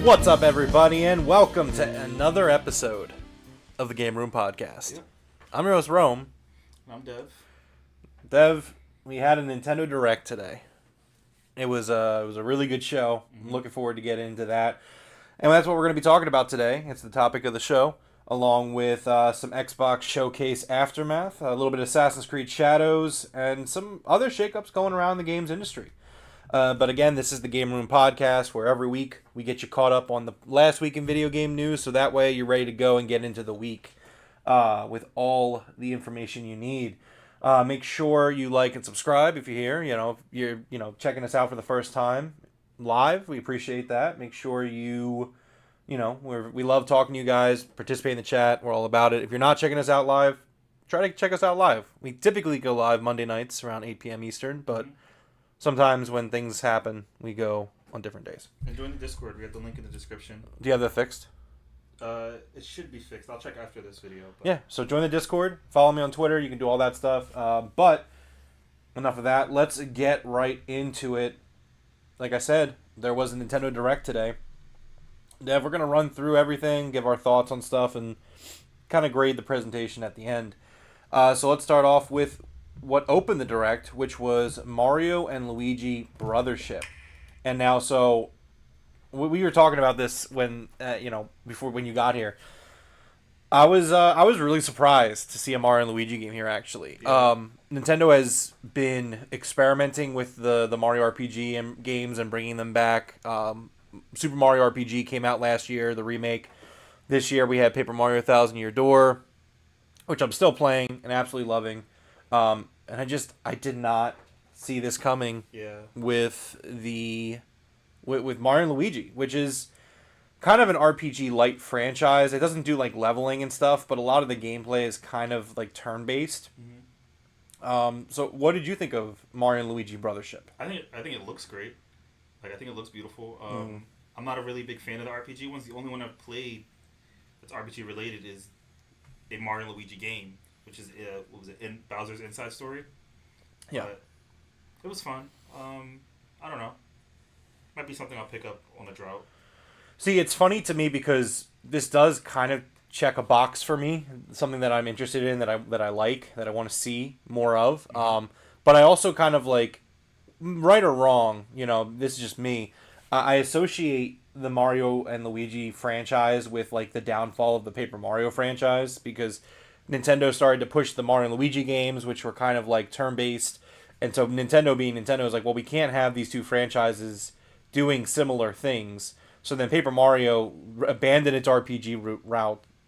What's up, everybody, and welcome to another episode of the Game Room Podcast. Yep. I'm your host, Rome. I'm Dev. Dev, we had a Nintendo Direct today. It was a really good show. I'm looking forward to getting into that. And that's what we're going to be talking about today. It's the topic of the show, along with some Xbox Showcase Aftermath, a little bit of Assassin's Creed Shadows, and some other shakeups going around the games industry. But again, this is the Game Room Podcast, where every week we get you caught up on the last week in video game news, so that way you're ready to go and get into the week with all the information you need. Make sure you like and subscribe if you're here. If you're checking us out for the first time live, we appreciate that. Make sure we love talking to you guys. Participate in the chat. We're all about it. If you're not checking us out live, try to check us out live. We typically go live Monday nights around 8 p.m. Eastern, but sometimes when things happen, we go on different days. And join the Discord. We have the link in the description. Do you have that fixed? It should be fixed. I'll check after this video. But... Yeah, so join the Discord. Follow me on Twitter. You can do all that stuff. But enough of that. Let's get right into it. Like I said, there was a Nintendo Direct today. Dev, we're going to run through everything, give our thoughts on stuff, and kind of grade the presentation at the end. So let's start off with what opened the Direct, which was Mario and Luigi Brothership. And now, so we were talking about this when before when you got here. I was really surprised to see a Mario and Luigi game here. Actually, Nintendo has been experimenting with the Mario RPG games and bringing them back. Super Mario RPG came out last year, the remake. This year we had Paper Mario Thousand Year Door, which I'm still playing and absolutely loving. And I did not see this coming with Mario and Luigi, which is kind of an RPG light franchise. It doesn't do like leveling and stuff, but a lot of the gameplay is kind of like turn based. Mm-hmm. So what did you think of Mario and Luigi Brothership? I think it looks great. I think it looks beautiful. I'm not a really big fan of the RPG ones. The only one I've played that's RPG related is a Mario and Luigi game, which is Bowser's Inside Story. Yeah, but it was fun. I don't know. Might be something I'll pick up on the drought. See, it's funny to me because this does kind of check a box for me. Something that I'm interested in, that I like, that I want to see more of. Mm-hmm. But I also kind of like, right or wrong, this is just me. I associate the Mario and Luigi franchise with like the downfall of the Paper Mario franchise, because Nintendo started to push the Mario and Luigi games, which were kind of like turn-based. And so Nintendo being Nintendo is like, well, we can't have these two franchises doing similar things. So then Paper Mario abandoned its RPG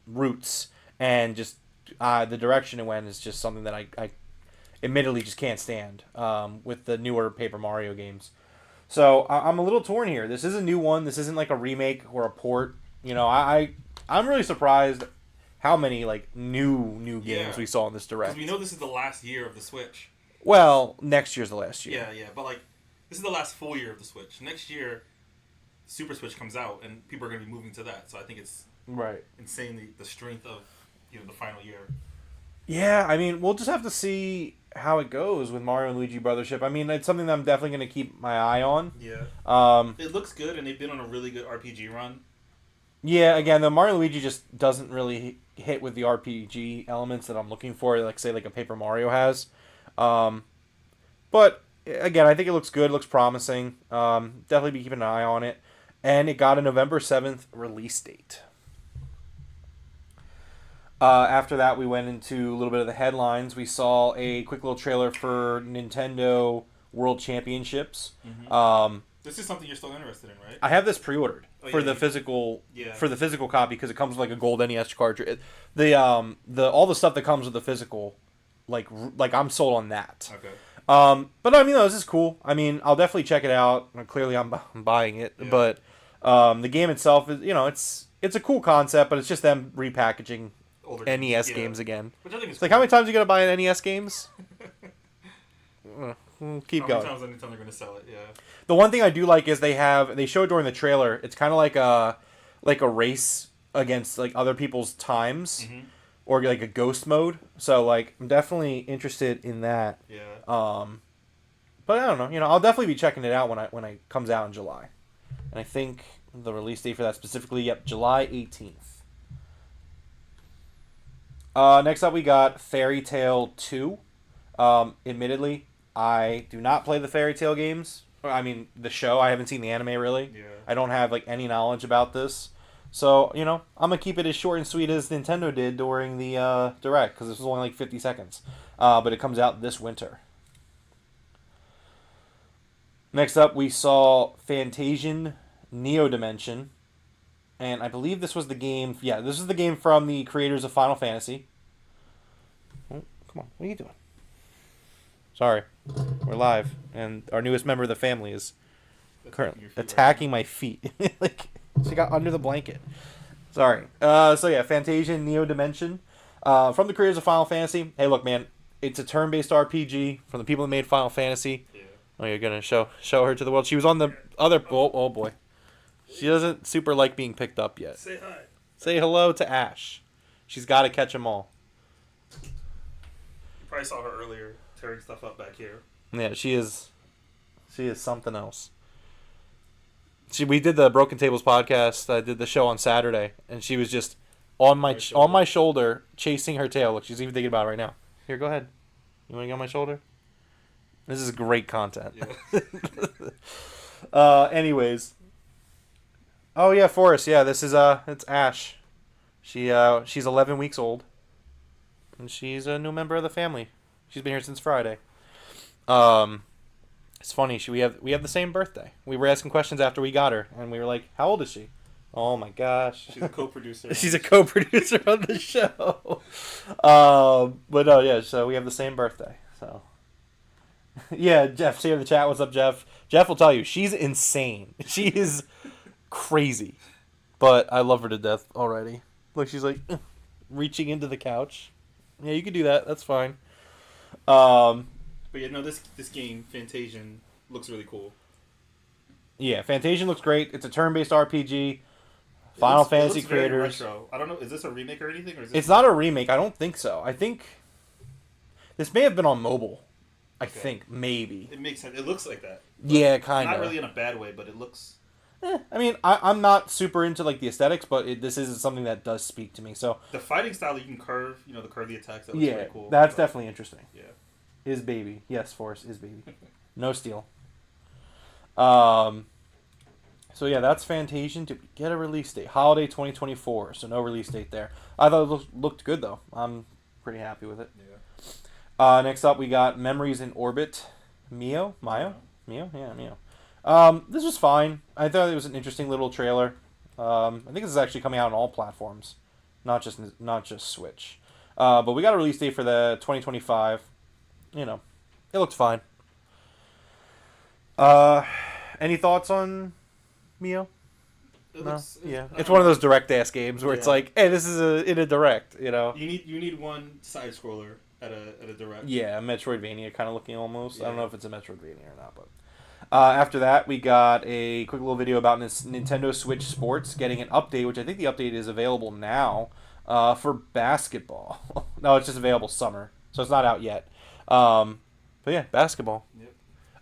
roots, and just the direction it went is just something that I admittedly just can't stand with the newer Paper Mario games. So I'm a little torn here. This is a new one. This isn't like a remake or a port. I'm really surprised how many like new games we saw in this Direct. Because we know this is the last year of the Switch. Well, next year's the last year. Yeah, but like this is the last full year of the Switch. Next year, Super Switch comes out, and people are going to be moving to that. So I think it's insane the strength of the final year. Yeah, I mean, we'll just have to see how it goes with Mario and Luigi Brothership. I mean, it's something that I'm definitely going to keep my eye on. Yeah. Um, It looks good, and they've been on a really good RPG run. yeah, again, the Mario and Luigi just doesn't really hit with the RPG elements that I'm looking for, like say like a Paper Mario has. Um, but again, I think it looks good. It looks promising. Definitely be keeping an eye on it. And it got a November 7th release date. After that, we went into a little bit of the headlines. We saw a quick little trailer for Nintendo World Championships. Mm-hmm. This is something you're still interested in, right? I have this pre-ordered for yeah. the physical Yeah. for the physical copy because it comes with like a gold NES cartridge. The all the stuff that comes with the physical, like I'm sold on that. Okay. But I mean, no, this is cool. I mean, I'll definitely check it out. Clearly, I'm buying it, Yeah. but the game itself is, it's a cool concept, but it's just them repackaging Older NES yeah. games again. Which I think is It's like, how many times are you gonna buy an NES games? Keep how going. many times anytime they're going to sell it, yeah. The one thing I do like is they show it during the trailer. It's kind of like a race against like other people's times, Mm-hmm. or like a ghost mode. So like I'm definitely interested in that. Yeah. But I don't know. I'll definitely be checking it out when it comes out in July. And I think the release date for that specifically, July 18th. Next up, we got Fairy Tail 2. Admittedly, I do not play the Fairy Tail games. I mean, the show. I haven't seen the anime, really. Yeah. I don't have, like, any knowledge about this. So, I'm going to keep it as short and sweet as Nintendo did during the Direct, because this was only, like, 50 seconds. But it comes out this winter. Next up, we saw Fantasian Neo Dimension. And I believe this was the game... Yeah, this is the game from the creators of Final Fantasy. Oh, come on. What are you doing? Sorry. We're live. And our newest member of the family is currently attacking my feet. Like, she got under the blanket. Sorry. Fantasian Neo Dimension. From the creators of Final Fantasy. Hey, look, man. It's a turn-based RPG from the people that made Final Fantasy. Yeah. Oh, you're going to show her to the world. She was on the other... Oh, boy. She doesn't super like being picked up yet. Say hi. Say hello to Ash. She's got to catch them all. You probably saw her earlier tearing stuff up back here. Yeah, she is something else. We did the Broken Tables podcast. I did the show on Saturday, and she was just on my shoulder, chasing her tail. Look, she's even thinking about it right now. Here, go ahead. You want to get on my shoulder? This is great content. Yeah. Anyways. Oh yeah, Forrest. Yeah, this is it's Ash. She's 11 weeks old, and she's a new member of the family. She's been here since Friday. It's funny. We have the same birthday. We were asking questions after we got her, and we were like, "How old is she?" Oh my gosh. She's a co-producer. She's a co-producer on the show. But no, yeah. So we have the same birthday. So. Yeah, Jeff. See in the chat. What's up, Jeff? Jeff will tell you she's insane. She is crazy, but I love her to death already. Look, she's like reaching into the couch. Yeah, you can do that. That's fine. But yeah, no, this game Fantasian looks really cool. Yeah, Fantasian looks great. It's a turn-based RPG. Final Fantasy creators. Very retro. I don't know. Is this a remake or anything? Or is this It's not a remake. I don't think so. I think this may have been on mobile. I think maybe. It makes sense. It looks like that. Yeah, kind of. Not really in a bad way, but it looks. I mean, I'm not super into like the aesthetics, but this is something that does speak to me. So the fighting style, you can curve. The curvy attacks. That looks yeah, really cool. that's definitely interesting. Yeah. Is baby. Yes, Force is baby. No steal. So yeah, that's Fantasian. Did we get a release date? Holiday 2024. So no release date there. I thought it looked good though. I'm pretty happy with it. Yeah. Next up, we got Memories in Orbit. Mio? Yeah, Mio. This was fine. I thought it was an interesting little trailer. I think this is actually coming out on all platforms, not just Switch. But we got a release date for the 2025. It looked fine. Any thoughts on Mio? It's one of those direct ass games where it's like, hey, this is in a direct. You need one side scroller at a direct. Yeah, a Metroidvania kind of looking almost. Yeah. I don't know if it's a Metroidvania or not, but. After that, we got a quick little video about Nintendo Switch Sports getting an update, which I think the update is available now for basketball. No, it's just available summer, so it's not out yet. But yeah, basketball. Yep.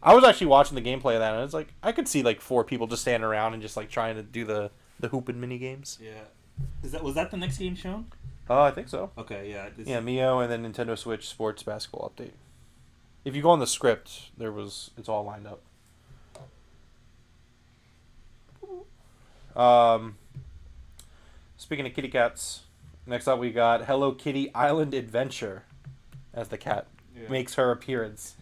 I was actually watching the gameplay of that, and it's like I could see like 4 people just standing around and just like trying to do the hooping mini games. Yeah. Was that the next game shown? I think so. Okay, yeah. Yeah, Mio and then Nintendo Switch Sports Basketball Update. If you go on the script, it's all lined up. Speaking of kitty cats, next up we got Hello Kitty Island Adventure, as the cat makes her appearance.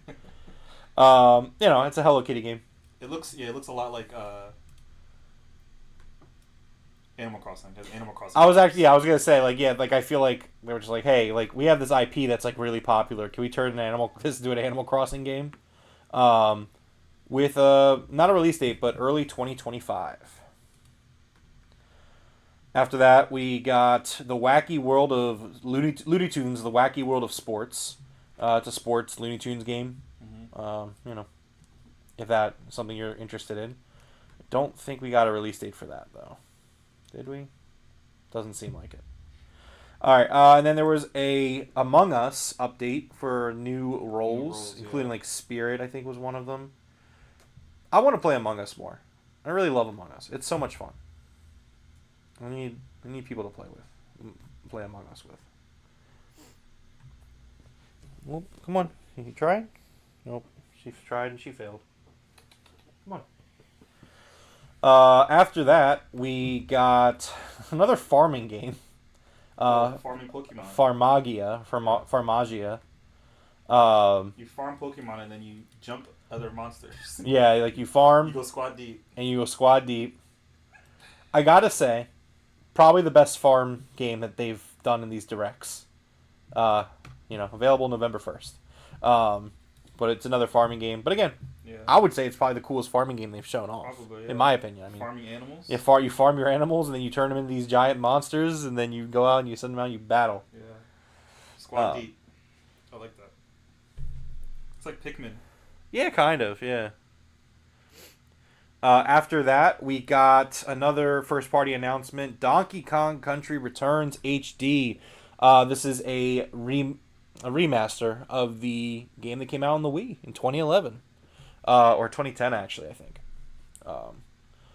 It's a Hello Kitty game. It looks a lot like Animal Crossing. Animal Crossing. I was gonna say I feel like they were just like, hey, like we have this IP that's like really popular. Can we turn this into an Animal Crossing game? With not a release date, but early 2025. After that, we got the Wacky World of Looney Tunes, the Wacky World of Sports. It's a sports Looney Tunes game. Mm-hmm. If that's something you're interested in. Don't think we got a release date for that, though. Did we? Doesn't seem like it. All right, and then there was a Among Us update for new roles, including like Spirit, I think was one of them. I want to play Among Us more. I really love Among Us. It's so much fun. I need people to play Among Us with. Well, come on. You tried? Nope. She tried and she failed. Come on. After that, we got another farming game. Farming Pokemon. Farmagia. You farm Pokemon and then you jump other monsters. Yeah, like you farm. You go squad deep. And you go squad deep. I gotta say, probably the best farm game that they've done in these directs. Available November 1st. But it's another farming game. But again, I would say it's probably the coolest farming game they've shown off. Probably, yeah. In my opinion. I mean, farming animals? You farm your animals, and then you turn them into these giant monsters, and then you go out and you send them out and you battle. Yeah. Squad deep. I like that. It's like Pikmin. Yeah, kind of, yeah. After that, we got another first-party announcement. Donkey Kong Country Returns HD. This is a remaster of the game that came out on the Wii in 2011. Or 2010, actually, I think.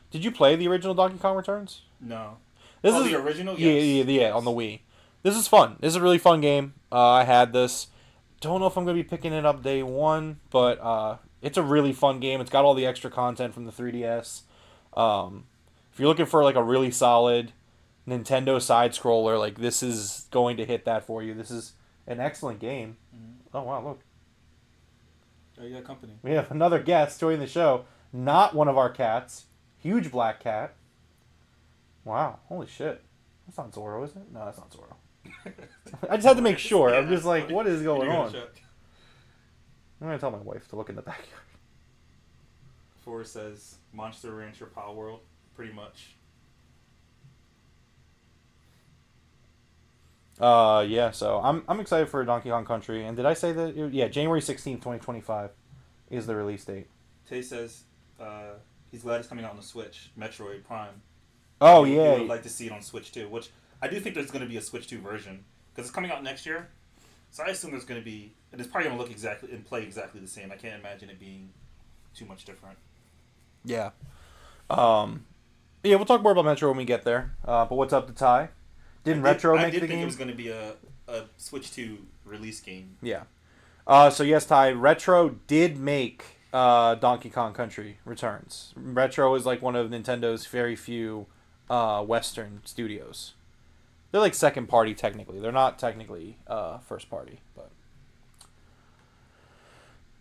Did you play the original Donkey Kong Returns? No. This is the original? Yes. Yeah, on the Wii. This is fun. This is a really fun game. I had this. Don't know if I'm going to be picking it up day one, but it's a really fun game. It's got all the extra content from the 3DS. If you're looking for like a really solid Nintendo side-scroller, like this is going to hit that for you. This is an excellent game. Mm-hmm. Oh, wow, look. Oh, you got company. We have another guest joining the show. Not one of our cats. Huge black cat. Wow. Holy shit. That's not Zorro, is it? No, that's not Zorro. I just had to make sure. I'm just like, what is going on? I'm going to tell my wife to look in the backyard. Forrest says, Monster Rancher Power World. Pretty much. Yeah, so I'm excited for Donkey Kong Country. And did I say that? January 16th, 2025 is the release date. Tay says he's glad it's coming out on the Switch. Metroid Prime. Oh, He yeah. would like to see it on Switch too, which I do think there's going to be a Switch 2 version because it's coming out next year. So I assume there's going to be, and it's probably going to look exactly and play exactly the same. I can't imagine it being too much different. Yeah. We'll talk more about Metro when we get there. But what's up to Ty? Didn't Retro make the game? I did think it was going to be a Switch 2 release game. Yeah. So yes, Ty, Retro did make Donkey Kong Country Returns. Retro is like one of Nintendo's very few Western studios. They're like second party technically. They're not technically first party, but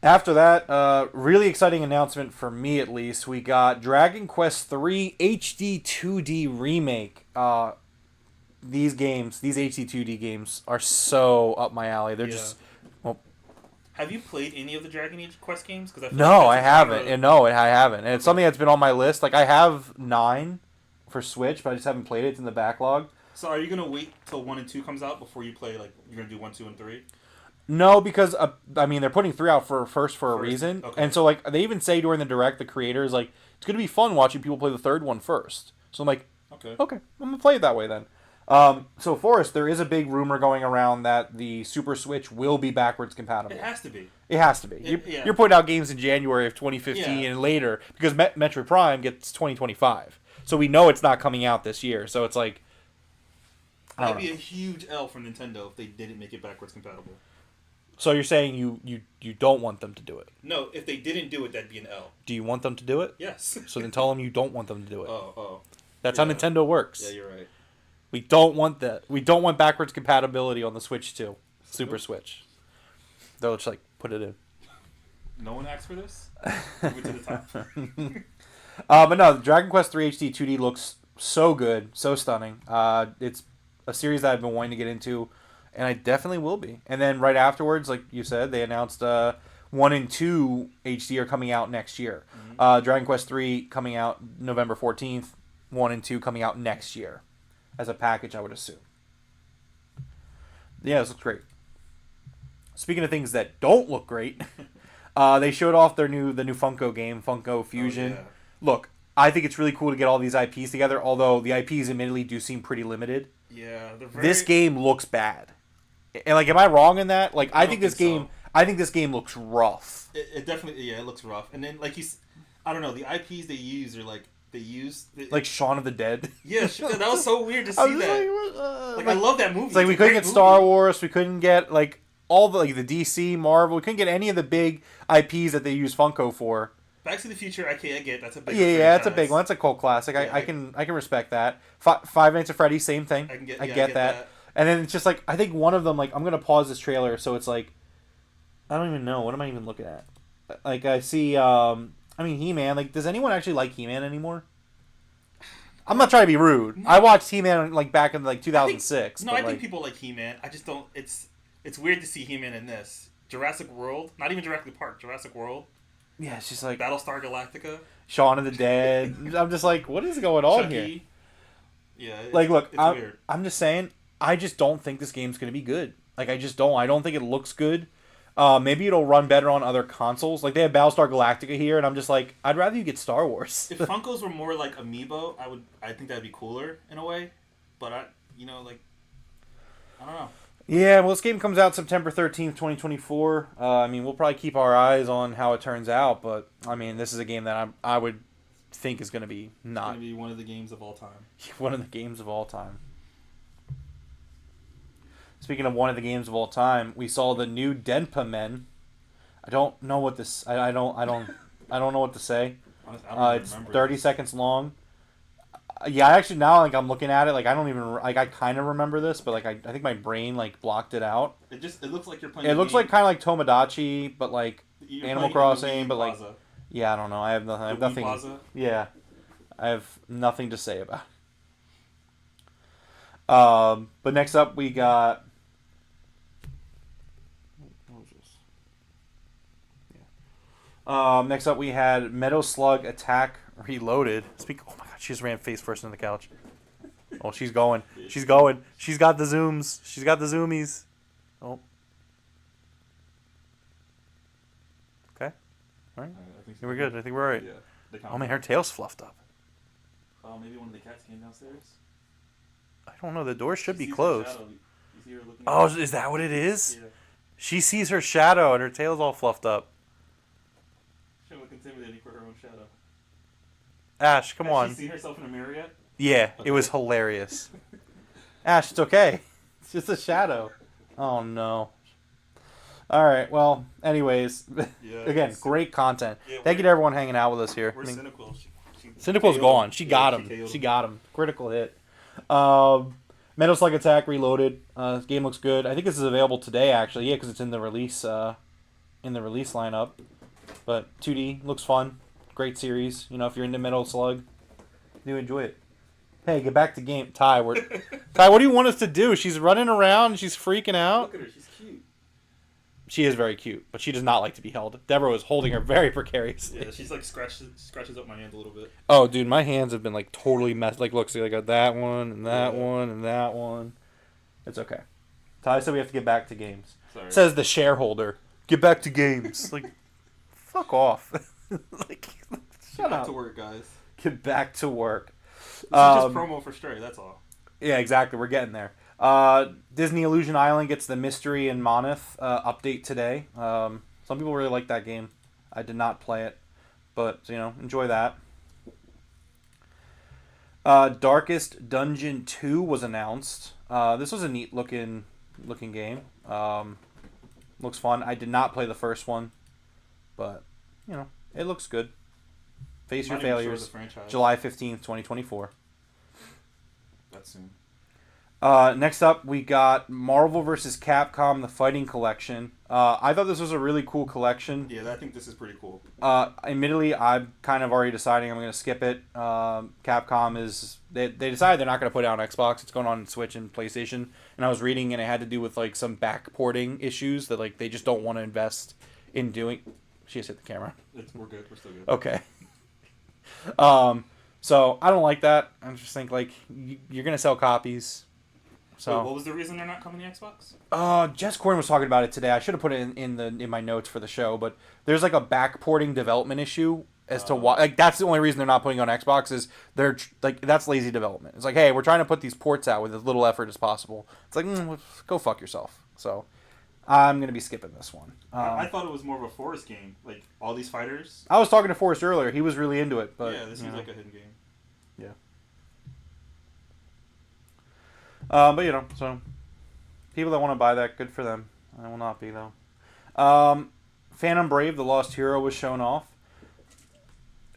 after that, really exciting announcement for me at least. We got Dragon Quest III HD 2D remake. These HD 2D games are so up my alley. They're just Have you played any of the Dragon Age Quest games? I haven't. I haven't. And it's something that's been on my list. Like I have 9 for Switch, but I just haven't played it. It's in the backlog. So are you gonna wait till 1 and 2 comes out before you play? Like you're gonna do 1, 2, and 3? No, because they're putting 3 out for a reason. Okay. And so like they even say during the direct, the creators it's gonna be fun watching people play the third one first. So I'm like, okay, I'm gonna play it that way then. So Forrest, there is a big rumor going around that the Super Switch will be backwards compatible. It has to be. It has to be. You're putting out games in January of 2015 and later because Metroid Prime gets 2025. So we know it's not coming out this year. So it's like, that'd be a huge L for Nintendo if they didn't make it backwards compatible. So you're saying you don't want them to do it? No, if they didn't do it, that'd be an L. Do you want them to do it? Yes. So then tell them you don't want them to do it. Oh. That's how Nintendo works. Yeah, you're right. We don't want that. We don't want backwards compatibility on the Switch 2. Super Switch. They'll just put it in. No one asked for this? Move it to the top. But no, Dragon Quest 3 HD 2D looks so good, so stunning. It's a series that I've been wanting to get into, and I definitely will be. And then right afterwards, like you said, they announced 1 and 2 HD are coming out next year. Mm-hmm. Dragon Quest 3 coming out November 14th, 1 and 2 coming out next year. As a package, I would assume. Yeah, this looks great. Speaking of things that don't look great, they showed off the new Funko game, Funko Fusion. Oh, yeah. Look, I think it's really cool to get all these IPs together, although the IPs admittedly do seem pretty limited. Yeah, this game looks bad. And am I wrong in that? I think this game looks rough. It definitely, it looks rough. And then I don't know, the IPs they use are Shaun of the Dead. Yeah, that was so weird to see that. I love that movie. It's we couldn't get Star Wars. We couldn't get all the the DC, Marvel. We couldn't get any of the big IPs that they use Funko for. Back to the Future, I get that's a big. Yeah, that's a big one. That's a cult classic. I can respect that. Five Nights at Freddy's, same thing. I get that. And then it's just I think one of them I'm gonna pause this trailer, so it's I don't even know what am I even looking at. I see. He-Man. Does anyone actually like He-Man anymore? I'm not trying to be rude. I watched He-Man back in 2006. I think people like He-Man. I just don't. It's weird to see He-Man in this Jurassic World. Not even Jurassic Park. Jurassic World. Yeah, it's just Battlestar Galactica. Shaun of the Dead. I'm just what is going on Chucky. here? Yeah. Look, it's weird. I'm just saying. I just don't think this game's gonna be good. I just don't. I don't think it looks good. Maybe it'll run better on other consoles. They have Battlestar Galactica here, and I'm just I'd rather you get Star Wars. If Funkos were more like Amiibo, I think that'd be cooler in a way. But I don't know. Yeah, well, this game comes out September 13th, 2024. We'll probably keep our eyes on how it turns out, but this is a game that I would think is going to be not. It's going to be one of the games of all time. One of the games of all time. Speaking of one of the games of all time, we saw the new Denpa Men. I don't know what this. I don't know what to say. Honestly, I don't it's 30 seconds long. Yeah, actually now I'm looking at it I don't even I kind of remember this, but I think my brain blocked it out. It looks like you're playing. It looks kind of Tomodachi, but Animal Crossing, but yeah, I don't know. I have nothing. Plaza? Yeah, I have nothing to say about it. But next up we got. What was this? Yeah. Next up we had Metal Slug Attack Reloaded. Oh my god, she just ran face first into the couch. Oh, she's going. She's going. She's got the zooms. She's got the zoomies. Oh. Okay. All right. We're good. I think we're all right. Yeah. Oh man, her tail's fluffed up. Oh, maybe one of the cats came downstairs. I don't know. The door should be closed. Oh, is that what it is? Yeah. She sees her shadow and her tail's all fluffed up. She'll look intimidating for her own shadow. Ash, come on. Has she seen herself in a mirror yet? Yeah, okay. It was hilarious. Ash, it's okay. It's just a shadow. Oh no. All right. Well, anyways, again, great content. Yeah, thank you to everyone hanging out with us here. We're cynical. Cynical's gone. She got him. She got him. Critical hit. Metal Slug Attack Reloaded. This game looks good. I think this is available today, actually. Yeah, because it's in the release lineup. But 2D looks fun. Great series. If you're into Metal Slug, you enjoy it. Hey, get back to game. Ty, Ty, what do you want us to do? She's running around. She's freaking out. Look at her. She's cute. She is very cute, but she does not like to be held. Devro is holding her very precariously. Yeah, she's scratches up my hand a little bit. Oh, dude, my hands have been totally messed. Look, see, I got that one and that one and that one. It's okay. Ty said we have to get back to games. Sorry. Says the shareholder. Get back to games. Fuck off. Shut up. Get back to work, guys. Get back to work. This is just promo for Stray, that's all. Yeah, exactly. We're getting there. Disney Illusion Island gets the Mystery and Monolith update today. Some people really like that game. I did not play it, but enjoy that. Darkest Dungeon 2 was announced. This was a neat looking game. Looks fun. I did not play the first one, but it looks good. Face Your Failures. July 15th, 2024. That's soon. Next up, we got Marvel vs. Capcom: The Fighting Collection. I thought this was a really cool collection. Yeah, I think this is pretty cool. Admittedly, I'm kind of already deciding I'm going to skip it. Capcom is they decided they're not going to put it on Xbox. It's going on Switch and PlayStation. And I was reading, and it had to do with like some backporting issues that like they just don't want to invest in doing. She just hit the camera. We're good. We're still good. Okay. So I don't like that. I just think like you're going to sell copies. So wait, what was the reason they're not coming to Xbox? Jess Corn was talking about it today. I should have put it in my notes for the show, but there's like a backporting development issue as to why. Like that's the only reason they're not putting it on Xbox is they're like that's lazy development. It's like, hey, we're trying to put these ports out with as little effort as possible. It's like go fuck yourself. So I'm gonna be skipping this one. I thought it was more of a Forest game, like all these fighters. I was talking to Forrest earlier. He was really into it, but yeah, this seems like a hidden game. Yeah. But so people that want to buy that, good for them. I will not be though. Phantom Brave: The Lost Hero was shown off.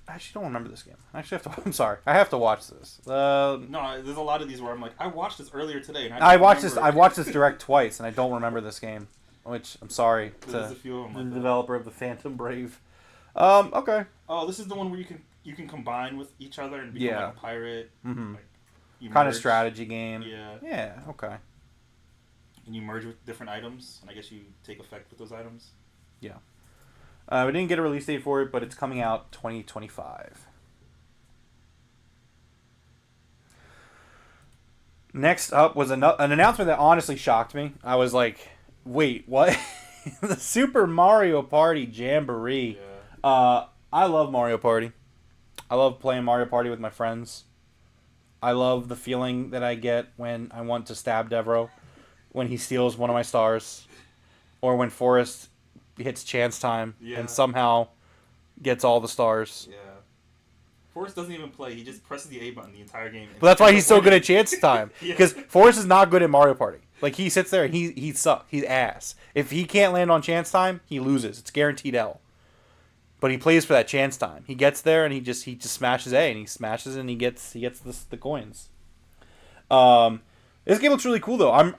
I actually don't remember this game. I actually have to. I'm sorry. I have to watch this. No, there's a lot of these where I'm like, I watched this earlier today. And I watched this. I've watched this direct twice, and I don't remember this game. Which I'm sorry to there's a few of them the like developer of the Phantom Brave. Okay. Oh, this is the one where you can combine with each other and become like a pirate. Mm-hmm. Like, kind of strategy game. Yeah. Yeah. Okay. And you merge with different items, and I guess you take effect with those items. Yeah. We didn't get a release date for it, but it's coming out 2025. Next up was an announcement that honestly shocked me. I was like, wait, what? The Super Mario Party Jamboree. Yeah. I love Mario Party. I love playing Mario Party with my friends. I love the feeling that I get when I want to stab Devro, when he steals one of my stars, or when Forrest hits chance time and somehow gets all the stars. Yeah. Forrest doesn't even play. He just presses the A button the entire game. But that's why he's so good at chance time. Yeah. Because Forrest is not good at Mario Party. Like, he sits there and he sucks. He's ass. If he can't land on chance time, he loses. It's guaranteed L. But he plays for that chance time. He gets there and he just smashes A, and he smashes and he gets the coins. This game looks really cool though.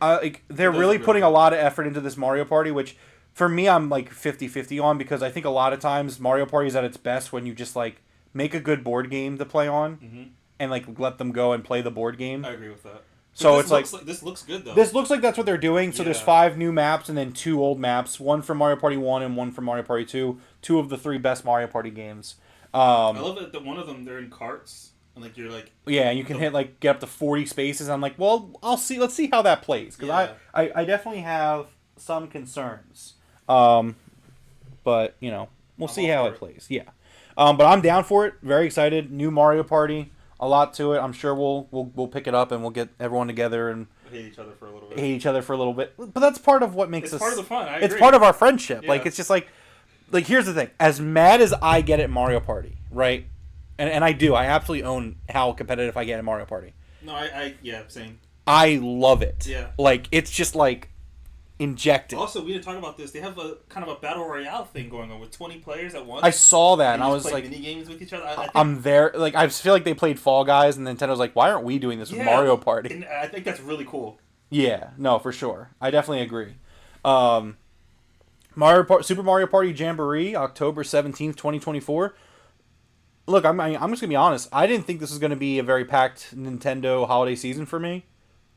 They're really putting a lot of effort into this Mario Party, which for me I'm like 50-50 on, because I think a lot of times Mario Party is at its best when you just like make a good board game to play on and like let them go and play the board game. I agree with that. So it's like this looks good though. This looks like that's what they're doing. So there's 5 new maps and then 2 old maps, one from Mario Party 1 and one from Mario Party 2, 2 of the 3 best Mario Party games. I love that one of them they're in carts and like you're like and you can get up to 40 spaces. I'm like, well, let's see how that plays, because I definitely have some concerns. But we'll see how it plays. Yeah. But I'm down for it. Very excited. New Mario Party. A lot to it. I'm sure we'll pick it up and we'll get everyone together and hate each other for a little bit. But that's part of what makes us. It's part of the fun. It's part of our friendship. Yeah. Like, it's just like here's the thing. As mad as I get at Mario Party, right? And I do. I absolutely own how competitive I get in Mario Party. No, same. I love it. Yeah. Like, it's just like injected. Also, we didn't talk about this. They have a kind of a battle royale thing going on with 20 players at once. I saw that, and I was like, mini games with each other. I'm there. Like, I feel like they played Fall Guys, and Nintendo's like, why aren't we doing this with Mario Party? And I think that's really cool. Yeah, no, for sure. I definitely agree. Super Mario Party Jamboree, October 17th, 2024. Look, I'm just going to be honest. I didn't think this was going to be a very packed Nintendo holiday season for me,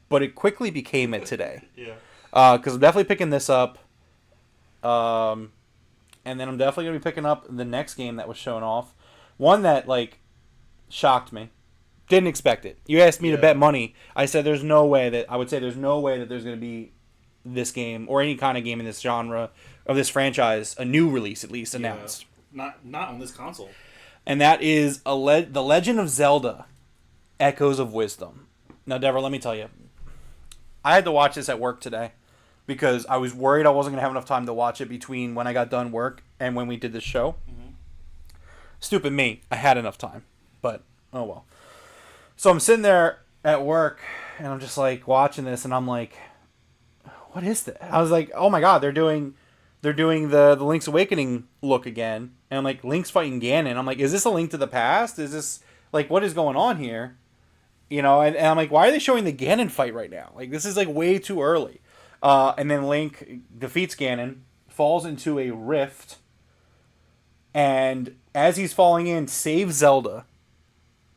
but it quickly became it today. Yeah. Because I'm definitely picking this up. And then I'm definitely going to be picking up the next game that was shown off. One that, like, shocked me. Didn't expect it. You asked me to bet money. I said there's no way that there's going to be this game or any kind of game in this genre of this franchise, a new release at least, announced. Not on this console. And that is The Legend of Zelda: Echoes of Wisdom. Now, Deborah, let me tell you. I had to watch this at work today because I was worried I wasn't going to have enough time to watch it between when I got done work and when we did this show. Mm-hmm. Stupid me. I had enough time. But, oh well. So I'm sitting there at work and I'm just like watching this and I'm like, what is this? I was like, oh my god, they're doing the Link's Awakening look again. And I'm like, Link's fighting Ganon. I'm like, is this a Link to the Past? Is this, like, what is going on here? You know, and I'm like, why are they showing the Ganon fight right now? Like, this is, like, way too early. And then Link defeats Ganon, falls into a rift, and as he's falling in, saves Zelda.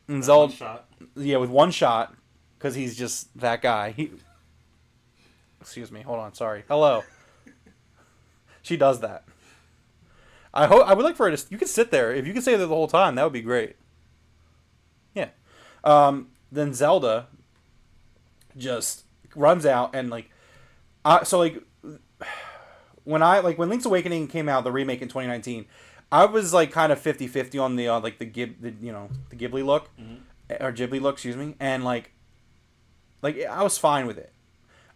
And Zelda, One shot. yeah, with one shot, because he's just that guy. Excuse me, hold on, sorry. Hello. She does that. I would like for her to. You can sit there if you can stay there the whole time. That would be great. Yeah. Then Zelda just runs out and like, so like when Link's Awakening came out, the remake in 2019, I was like kind of 50-50 on the like the Ghibli look, or Ghibli look, excuse me, and like I was fine with it.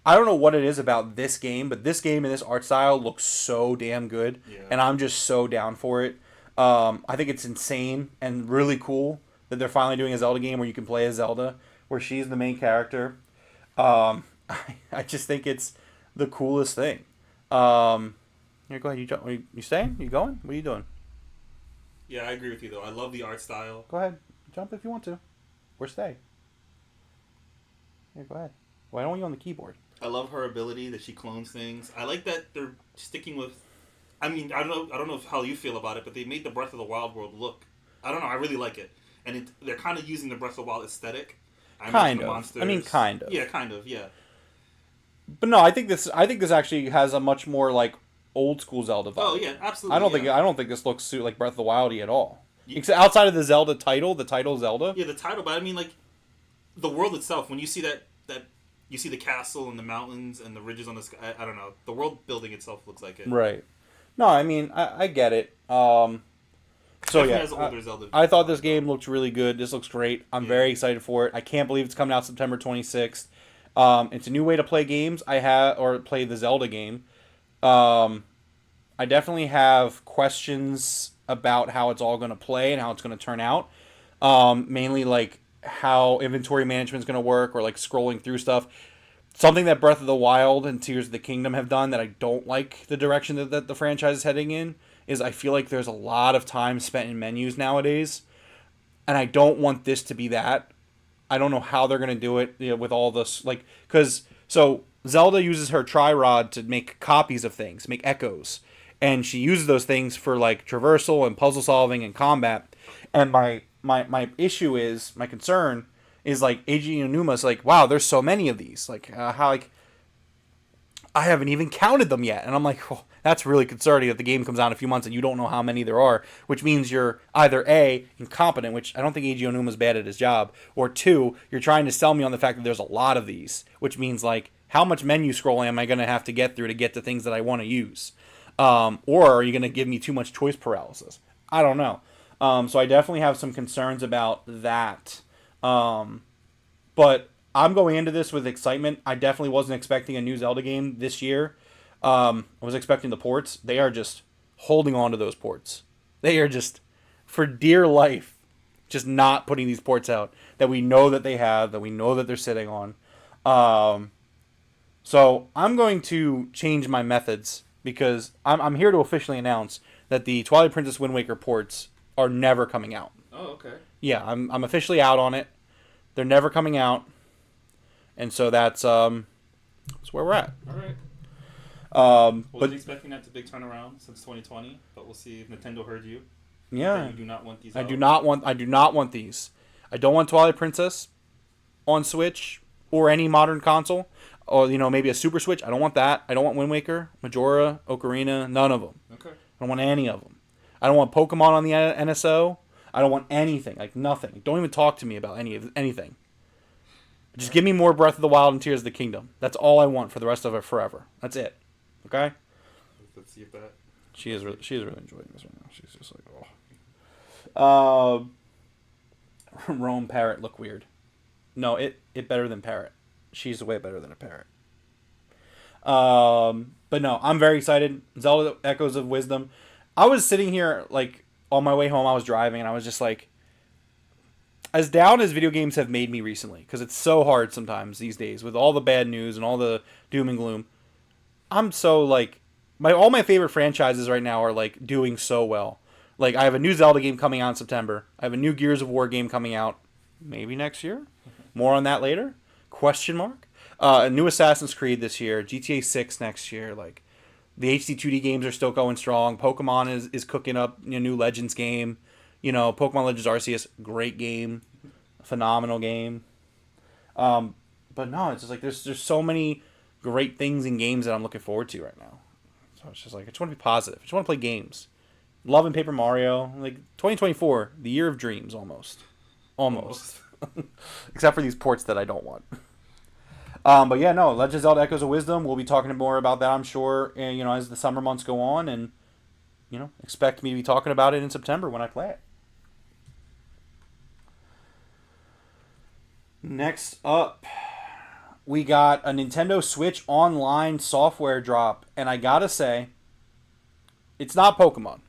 I don't know what it is about this game, but this game and this art style looks so damn good, and I'm just so down for it. I think it's insane and really cool that they're finally doing a Zelda game where you can play as Zelda, where she's the main character. I just think it's the coolest thing. Here, go ahead. You staying? You going? What are you doing? Yeah, I agree with you though. I love the art style. Go ahead. Jump if you want to. Or stay. Here, go ahead. Well, I don't want you on the keyboard. I love her ability that she clones things. I like that they're sticking with. I mean, I don't know how you feel about it, but they made the Breath of the Wild world look. I don't know. I really like it, and they're kind of using the Breath of the Wild aesthetic. Kind of. I mean, kind of. Yeah, kind of. Yeah. But no, I think this actually has a much more like old school Zelda vibe. Oh yeah, absolutely. I don't think this looks like Breath of the Wild-y at all. Except outside of the Zelda title, the title Zelda. Yeah, the title, but I mean like the world itself. When you see that you see the castle and the mountains and the ridges on the sky. I don't know. The world building itself looks like it. Right. No, I mean I get it. So Definitely yeah, has older Zelda I thought this game looked really good. This looks great. I'm very excited for it. I can't believe it's coming out September 26th. It's a new way to play games. Play the Zelda game. I definitely have questions about how it's all going to play and how it's going to turn out. Mainly like how inventory management is going to work, or like scrolling through stuff. Something that Breath of the Wild and Tears of the Kingdom have done that I don't like the direction that the franchise is heading in is I feel like there's a lot of time spent in menus nowadays, and I don't want this to be that. I don't know how they're going to do it, you know, with all this, like, because so Zelda uses her tri-rod to make copies of things, make echoes, and she uses those things for like traversal and puzzle solving and combat. And my issue is, my concern is like Eiji Onuma's like, wow, there's so many of these, like how like I haven't even counted them yet, and I'm like, oh, that's really concerning that the game comes out in a few months and you don't know how many there are, which means you're either A, incompetent, which I don't think Eiji Onuma's bad at his job, or two, you're trying to sell me on the fact that there's a lot of these, which means like, how much menu scrolling am I going to have to get through to get to things that I want to use? Or are you going to give me too much choice paralysis? I don't know. So I definitely have some concerns about that. But I'm going into this with excitement. I definitely wasn't expecting a new Zelda game this year. I was expecting the ports. They are just holding on to those ports. They are just, for dear life, just not putting these ports out that we know that they have, that we know that they're sitting on. So I'm going to change my methods because I'm here to officially announce that the Twilight Princess Wind Waker ports are never coming out. Oh, okay. Yeah, I'm officially out on it. They're never coming out. And so that's where we're at. All right. Wasn't expecting that to big turnaround since 2020, but we'll see if Nintendo heard you. Yeah. You do not want these. I do not want these. I don't want Twilight Princess on Switch or any modern console, or maybe a Super Switch. I don't want that. I don't want Wind Waker, Majora, Ocarina, none of them. Okay. I don't want any of them. I don't want Pokemon on the NSO. I don't want anything, like nothing. Don't even talk to me about anything. Just give me more Breath of the Wild and Tears of the Kingdom. That's all I want for the rest of it forever. That's it. Okay? Let's see if that... She is really enjoying this right now. She's just like, oh. Rome Parrot look weird. No, it better than Parrot. She's way better than a parrot. But no, I'm very excited. Zelda Echoes of Wisdom. I was sitting here like on my way home. I was driving and I was just like, as down as video games have made me recently, because it's so hard sometimes these days with all the bad news and all the doom and gloom. I'm so like all my favorite franchises right now are like doing so well. Like I have a new Zelda game coming out in September. I have a new Gears of War game coming out maybe next year. More on that later. Question mark. A new Assassin's Creed this year. GTA 6 next year. Like the HD 2D games are still going strong. Pokemon is cooking up a new Legends game. Pokemon Legends Arceus, great game, phenomenal game. But no, it's just like there's so many great things in games that I'm looking forward to right now. So it's just like I just want to be positive. I just want to play games. Loving Paper Mario, like 2024, the year of dreams, almost. Except for these ports that I don't want. But yeah, no, Legend of Zelda Echoes of Wisdom. We'll be talking more about that, I'm sure, and, as the summer months go on, and expect me to be talking about it in September when I play it. Next up, we got a Nintendo Switch Online software drop, and I gotta say, it's not Pokemon.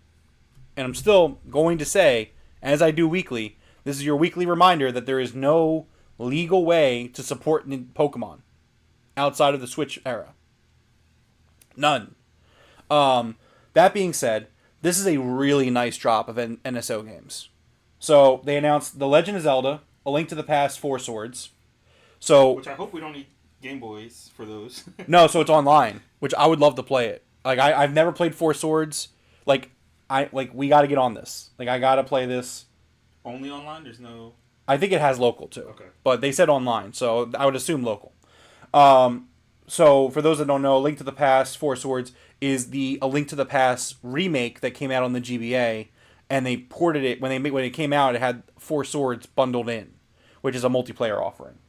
And I'm still going to say, as I do weekly, this is your weekly reminder that there is no legal way to support Pokemon outside of the Switch era. None. That being said, this is a really nice drop of NSO games. So they announced The Legend of Zelda, A Link to the Past, Four Swords. Which I hope we don't need Game Boys for those. No, so it's online, which I would love to play it. Like I've never played Four Swords. We got to get on this. Like I got to play this. Only online? There's no... I think it has local too. Okay. But they said online, so I would assume local. So for those that don't know, Link to the Past, Four Swords is the A Link to the Past remake that came out on the GBA, and they ported it when it came out. It had Four Swords bundled in, which is a multiplayer offering.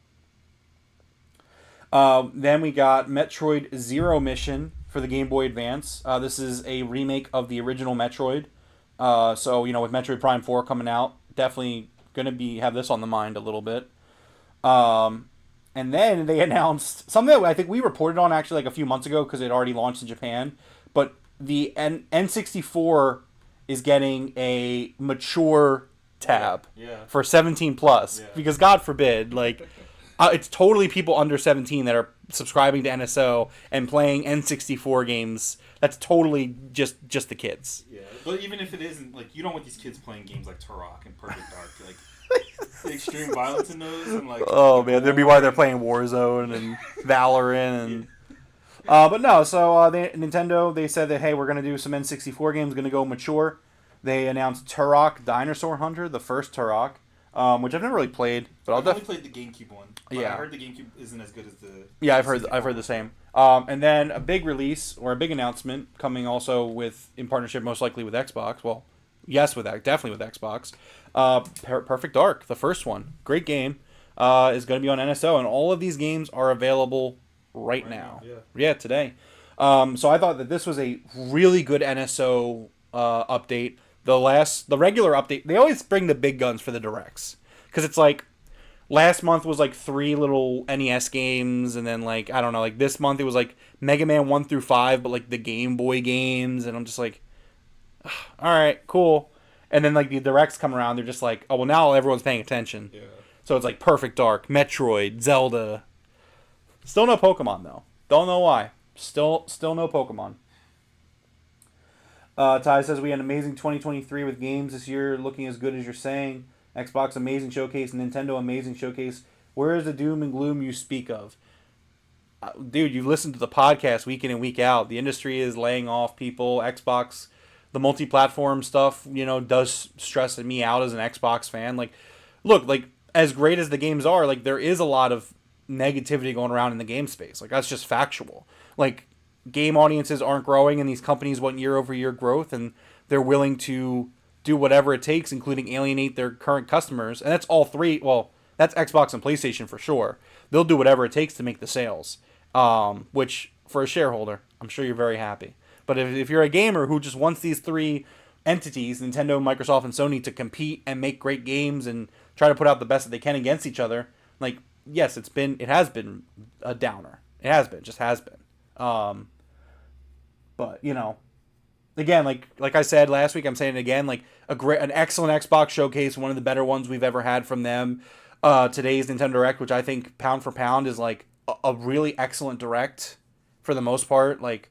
Then we got Metroid Zero Mission for the Game Boy Advance. This is a remake of the original Metroid. So with Metroid Prime 4 coming out, definitely going to have this on the mind a little bit. And then they announced something that I think we reported on actually like a few months ago because it already launched in Japan. But the N64 is getting a mature tab for 17 plus because God forbid, like it's totally people under 17 that are subscribing to NSO and playing N64 games. That's totally just the kids. Yeah, but even if it isn't, like, you don't want these kids playing games like Turok and Perfect Dark, like the extreme violence in those, and like. Oh man, that'd be why they're playing Warzone and Valorant and. But no, so Nintendo, they said that hey, we're gonna do some N64 games, gonna go mature. They announced Turok Dinosaur Hunter, the first Turok, which I've never really played, but I've only played the GameCube one. But I heard the GameCube isn't as good as the. Yeah, I've heard the same. And then a big release or a big announcement coming also in partnership most likely with Xbox. Well, yes, definitely with Xbox. Perfect Dark, the first one, great game, is going to be on NSO, and all of these games are available right now. Yeah, today. So I thought that this was a really good NSO update. The regular update, they always bring the big guns for the directs because it's like. Last month was like 3 little NES games, and then like I don't know, like this month it was like Mega Man 1 through 5, but like the Game Boy games, and I'm just like, all right, cool. And then like the directs come around, they're just like, oh well, now everyone's paying attention. Yeah. So it's like Perfect Dark, Metroid, Zelda. Still no Pokemon though. Don't know why. Still no Pokemon. Ty says we had an amazing 2023 with games this year, looking as good as you're saying. Xbox amazing showcase, Nintendo amazing showcase. Where is the doom and gloom you speak of? Dude, you've listened to the podcast week in and week out. The industry is laying off people. Xbox, the multi-platform stuff, does stress me out as an Xbox fan. Like, look, like as great as the games are, like there is a lot of negativity going around in the game space. Like that's just factual. Like game audiences aren't growing, and these companies want year-over-year growth, and they're willing to do whatever it takes, including alienate their current customers. And that's all three. Well, that's Xbox and PlayStation for sure. They'll do whatever it takes to make the sales. Which, for a shareholder, I'm sure you're very happy. But if you're a gamer who just wants these three entities, Nintendo, Microsoft, and Sony, to compete and make great games and try to put out the best that they can against each other, Like, yes, it has been a downer. It has been, just has been. But again, like I said last week, I'm saying it again. Like an excellent Xbox showcase, one of the better ones we've ever had from them. Today's Nintendo Direct, which I think pound for pound is like a really excellent direct for the most part. Like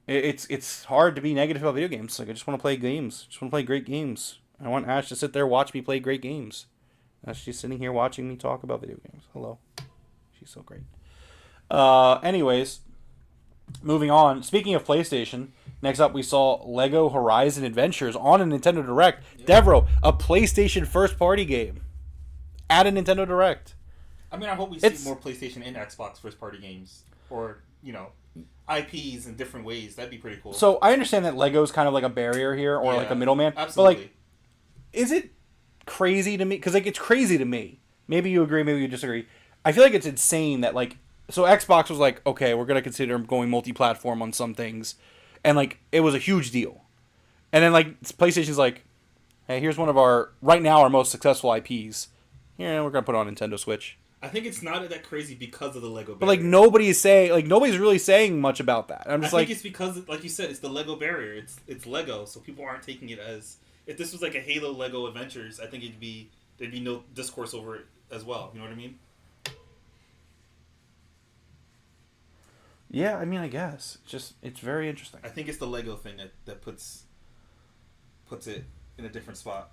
it's hard to be negative about video games. Like I just want to play games. Just want to play great games. I want Ash to sit there watch me play great games. She's sitting here watching me talk about video games. Hello, she's so great. Anyways, moving on. Speaking of PlayStation, next up we saw Lego Horizon Adventures on a Nintendo Direct. Yeah. Devro, a PlayStation first-party game at a Nintendo Direct. I mean, I hope we see more PlayStation and Xbox first-party games, or IPs in different ways. That'd be pretty cool. So I understand that Lego's kind of like a barrier here, or like a middleman. Absolutely. But like, is it crazy to me? Because like it's crazy to me. Maybe you agree, maybe you disagree. I feel like it's insane that like. So Xbox was like, okay, we're gonna consider going multi-platform on some things, and like it was a huge deal. And then like PlayStation's like, hey, here's one of our most successful IPs. Here, we're gonna put it on Nintendo Switch. I think it's not that crazy because of the Lego barrier. But like nobody's really saying much about that. I think it's because, like you said, it's the Lego barrier. It's Lego, so people aren't taking it as if this was like a Halo Lego Adventures. I think there'd be no discourse over it as well. You know what I mean? Yeah, I mean, I guess. It's very interesting. I think it's the Lego thing that puts it in a different spot.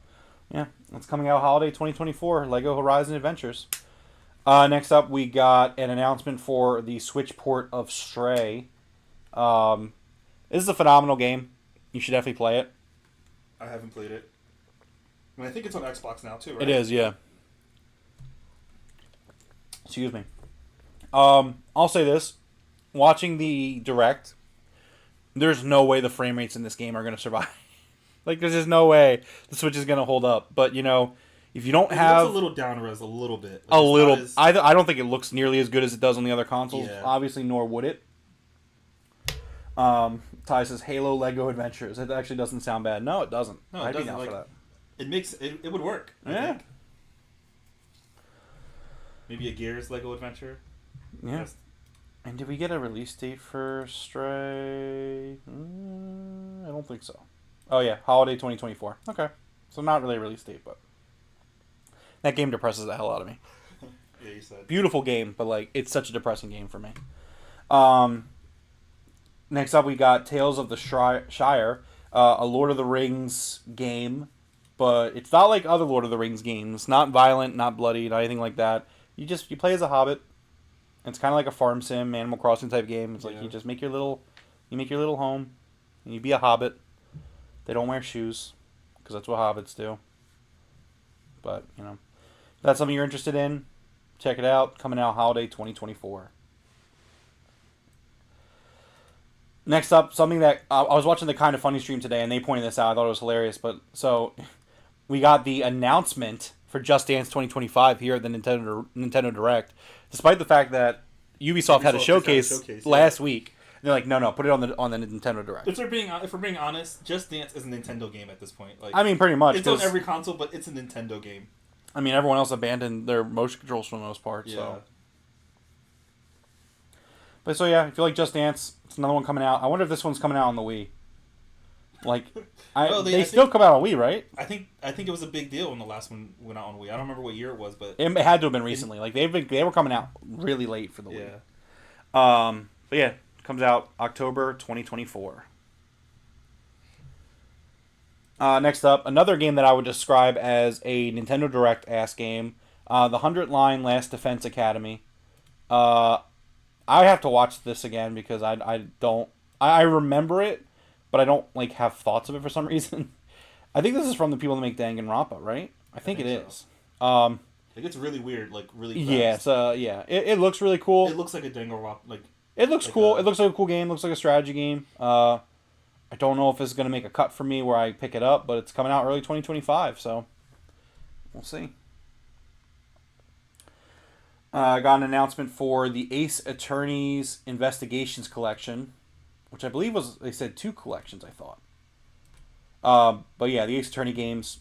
Yeah, it's coming out holiday 2024, Lego Horizon Adventures. Next up, we got an announcement for the Switch port of Stray. This is a phenomenal game. You should definitely play it. I haven't played it. I mean, I think it's on Xbox now, too, right? It is, yeah. Excuse me. I'll say this. Watching the Direct, there's no way the frame rates in this game are going to survive. Like, there's just no way the Switch is going to hold up. But, if you don't have... It's a little down-res, a little bit. Like, a little. I don't think it looks nearly as good as it does on the other consoles. Yeah. Obviously, nor would it. Ty says, Halo Lego Adventures. It actually doesn't sound bad. No, it doesn't. No, it doesn't. For that. It would work. I think. Maybe a Gears Lego Adventure. Yeah. And did we get a release date for Stray? I don't think so. Oh, yeah. Holiday 2024. Okay. So not really a release date, but... That game depresses the hell out of me. Yeah, you said. Beautiful game, but, like, it's such a depressing game for me. Next up, we got Tales of the Shire, a Lord of the Rings game, but it's not like other Lord of the Rings games. Not violent, not bloody, not anything like that. You play as a hobbit. It's kind of like a farm sim, Animal Crossing type game. It's like you just make your little home, and you be a hobbit. They don't wear shoes, because that's what hobbits do. But, if that's something you're interested in, check it out. Coming out holiday 2024. Next up, something that I was watching the Kind of Funny stream today, and they pointed this out. I thought it was hilarious. But so we got the announcement for Just Dance 2025 here at the Nintendo Direct, despite the fact that Ubisoft had a showcase last week. They're like, no, put it on the Nintendo Direct. If we're being honest, Just Dance is a Nintendo game at this point. Like, I mean, pretty much. It's on every console, but it's a Nintendo game. I mean, everyone else abandoned their motion controls for the most part. Yeah. So. But so yeah, if you like Just Dance, it's another one coming out. I wonder if this one's coming out on the Wii. Like, they still come out on Wii, right? I think it was a big deal when the last one went out on Wii. I don't remember what year it was, but it had to have been recently. Like they were coming out really late for the Wii. But yeah, it comes out October 2024. Next up, another game that I would describe as a Nintendo Direct ass game, the 100 Line Last Defense Academy. I have to watch this again because I remember it, but I don't have thoughts of it for some reason. I think this is from the people that make Danganronpa, right? I think it is. It gets really weird, really fast. Yeah, it looks really cool. It looks like a Danganronpa, it looks cool. It looks like a cool game. It looks like a strategy game. I don't know if it's going to make a cut for me where I pick it up, but it's coming out early 2025, so we'll see. I got an announcement for the Ace Attorney's Investigations Collection, which I believe they said 2 collections, I thought. But yeah, the Ace Attorney games,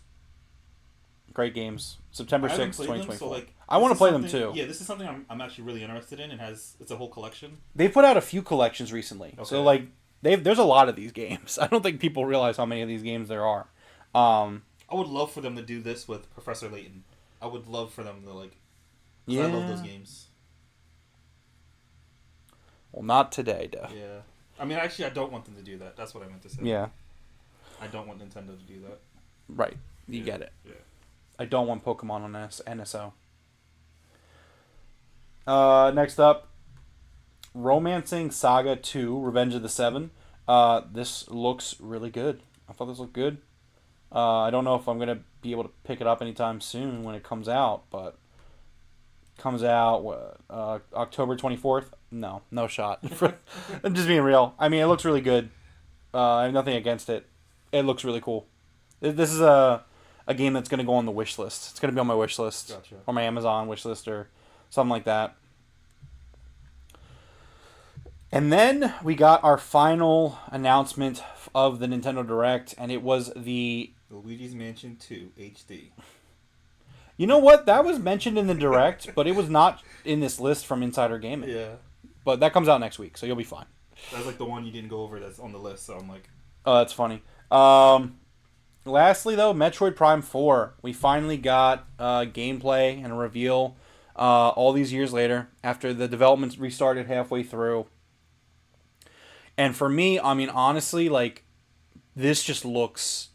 great games. September 6th, 2024. I want to play them too. Yeah, this is something I'm actually really interested in. It's a whole collection. They put out a few collections recently, Okay. so like there's a lot of these games. I don't think people realize how many of these games there are. I would love for them to do this with Professor Layton. I would love for them to Yeah. I love those games. Well, not today, Def. Yeah. I mean, actually, I don't want them to do that. That's what I meant to say. Yeah. I don't want Nintendo to do that. Right. You get it. Yeah. I don't want Pokemon on NSO. Next up, Romancing Saga 2: Revenge of the Seven. This looks really good. I thought this looked good. I don't know if I'm gonna be able to pick it up anytime soon when it comes out, but comes out October 24th. No shot. I'm just being real. I mean, it looks really good. I have nothing against it. It looks really cool. This is a game that's gonna go on the wish list. It's gonna be on my wish list. Gotcha. Or my Amazon wish list or something like that. And then we got our final announcement of the Nintendo Direct, and it was the Luigi's Mansion 2 HD. You know what? That was mentioned in the Direct, but it was not in this list from Insider Gaming. Yeah. But that comes out next week, so you'll be fine. That's like the one you didn't go over that's on the list, so I'm like... Oh, that's funny. Lastly, though, Metroid Prime 4. We finally got gameplay and a reveal all these years later, after the development restarted halfway through. And for me, I mean, honestly, like, this just looks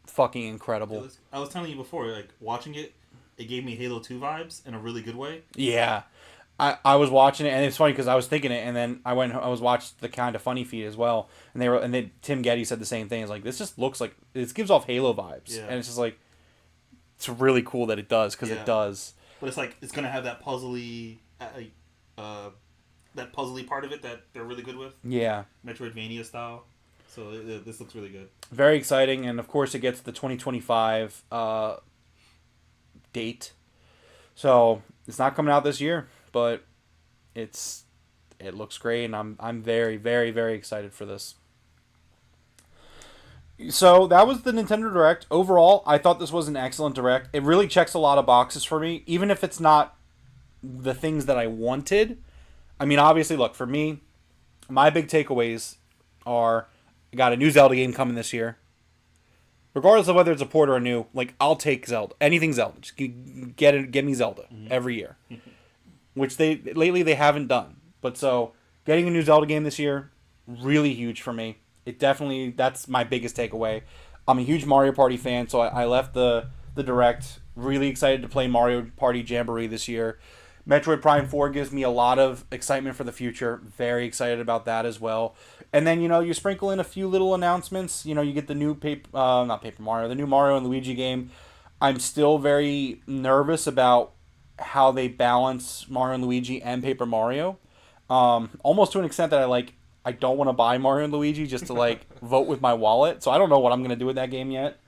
fucking incredible. I was telling you before, like, watching it, it gave me Halo 2 vibes in a really good way. Yeah. I was watching it, and it's funny because I was thinking it, and then I was watched the Kind of Funny feed as well, and then Tim Getty said the same thing. It's like, this just looks like, this gives off Halo vibes. Yeah. And it's just like, it's really cool that it does, because it does. But it's like, it's going to have that puzzly part of it that they're really good with. Yeah. Metroidvania style. So this looks really good. Very exciting, and of course it gets the 2025 date. So it's not coming out this year, but it looks great, and I'm very, very, very excited for this. So that was the Nintendo Direct. Overall, I thought this was an excellent Direct. It really checks a lot of boxes for me, even if it's not the things that I wanted. I mean, obviously, look, for me, my big takeaways are, I got a new Zelda game coming this year. Regardless of whether it's a port or a new, like, I'll take Zelda. Anything Zelda. Just get me Zelda every year. Which lately they haven't done. But so, getting a new Zelda game this year, really huge for me. That's my biggest takeaway. I'm a huge Mario Party fan, so I left the Direct really excited to play Mario Party Jamboree this year. Metroid Prime 4 gives me a lot of excitement for the future. Very excited about that as well. And then, you sprinkle in a few little announcements. You get the new the new Mario and Luigi game. I'm still very nervous about how they balance Mario and Luigi and Paper Mario. Almost to an extent that I don't want to buy Mario and Luigi just to vote with my wallet. So I don't know what I'm going to do with that game yet.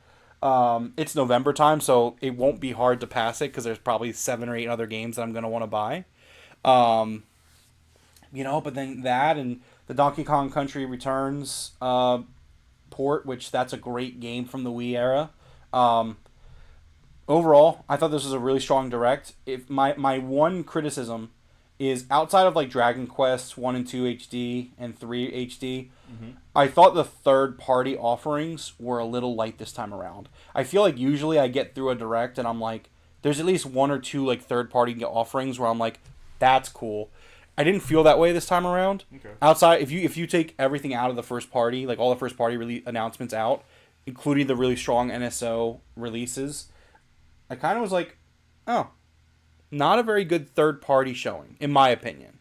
It's November time, so it won't be hard to pass it because there's probably 7 or 8 other games that I'm going to want to buy. But then that and the Donkey Kong Country Returns port, which that's a great game from the Wii era. Overall, I thought this was a really strong Direct. If my one criticism is outside of Dragon Quest 1 and 2 HD and 3 HD, I thought the third-party offerings were a little light this time around. I feel like usually I get through a Direct and I'm like, there's at least 1 or 2 third-party offerings where I'm like, that's cool. I didn't feel that way this time around. Okay. Outside, if you take everything out of the first party, all the first-party announcements out, including the really strong NSO releases, I kind of was like, oh, not a very good third-party showing, in my opinion.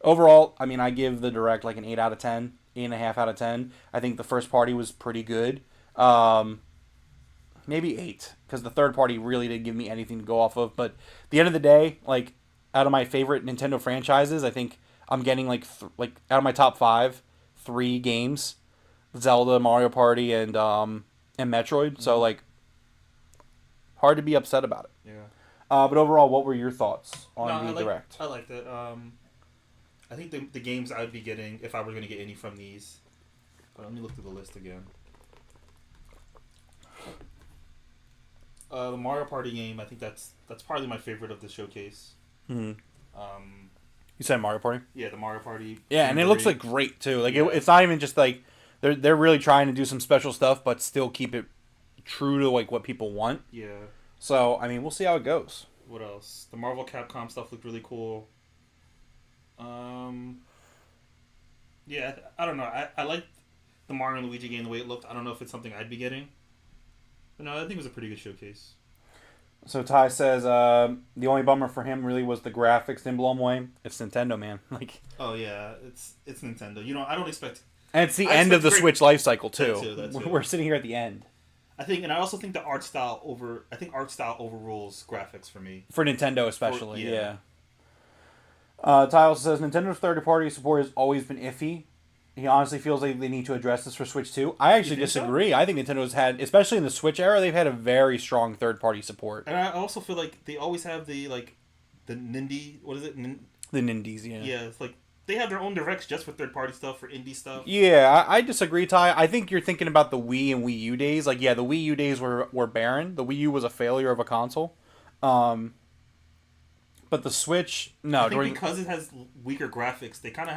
Overall, I mean, I give the Direct an 8 out of 10, 8.5 out of 10. I think the first party was pretty good. Maybe 8, because the third party really didn't give me anything to go off of. But at the end of the day, out of my favorite Nintendo franchises, I think I'm getting out of my top 5, 3 games: Zelda, Mario Party, and Metroid. So hard to be upset about it. Yeah. But overall, what were your thoughts on the Direct? I liked it. I think the games I would be getting, if I were going to get any from these... Let me look through the list again. The Mario Party game, I think that's probably my favorite of the showcase. Hmm. Um, You said Mario Party. yeah, the Mario Party. Yeah, and it looks like Jamboree. great too. Like Yeah. it's not even just like they're really trying to do some special stuff, but still keep it true to like what people want. Yeah. So I mean, we'll see how it goes. What else? The Marvel Capcom stuff looked really cool. Yeah, I don't know. I liked the Mario and Luigi game the way it looked. I don't know if it's something I'd be getting. But no, I think it was a pretty good showcase. So Ty says the only bummer for him really was the graphics didn't blow him away. It's Nintendo, man. Like, Oh yeah, it's Nintendo. You know, I don't expect. and it's the I end of the expect Switch life cycle too. That too. We're sitting here at the end I think, and I also think the art style overrules graphics for me. for Nintendo, especially. yeah. Yeah. Ty also says Nintendo's third-party support has always been iffy. He honestly feels like they need to address this for Switch 2. I actually think so? disagree. I think Nintendo's had, especially in the Switch era, they've had a very strong third-party support. And I also feel like they always have the Nindy. What is it? The Nindies, yeah. Yeah, it's like they have their own directs just for third party stuff, for indie stuff. Yeah, I disagree, Ty. I think you're thinking about the Wii and Wii U days. Like, yeah, the Wii U days were barren. The Wii U was a failure of a console. But the Switch, no. I think because it has weaker graphics, they kind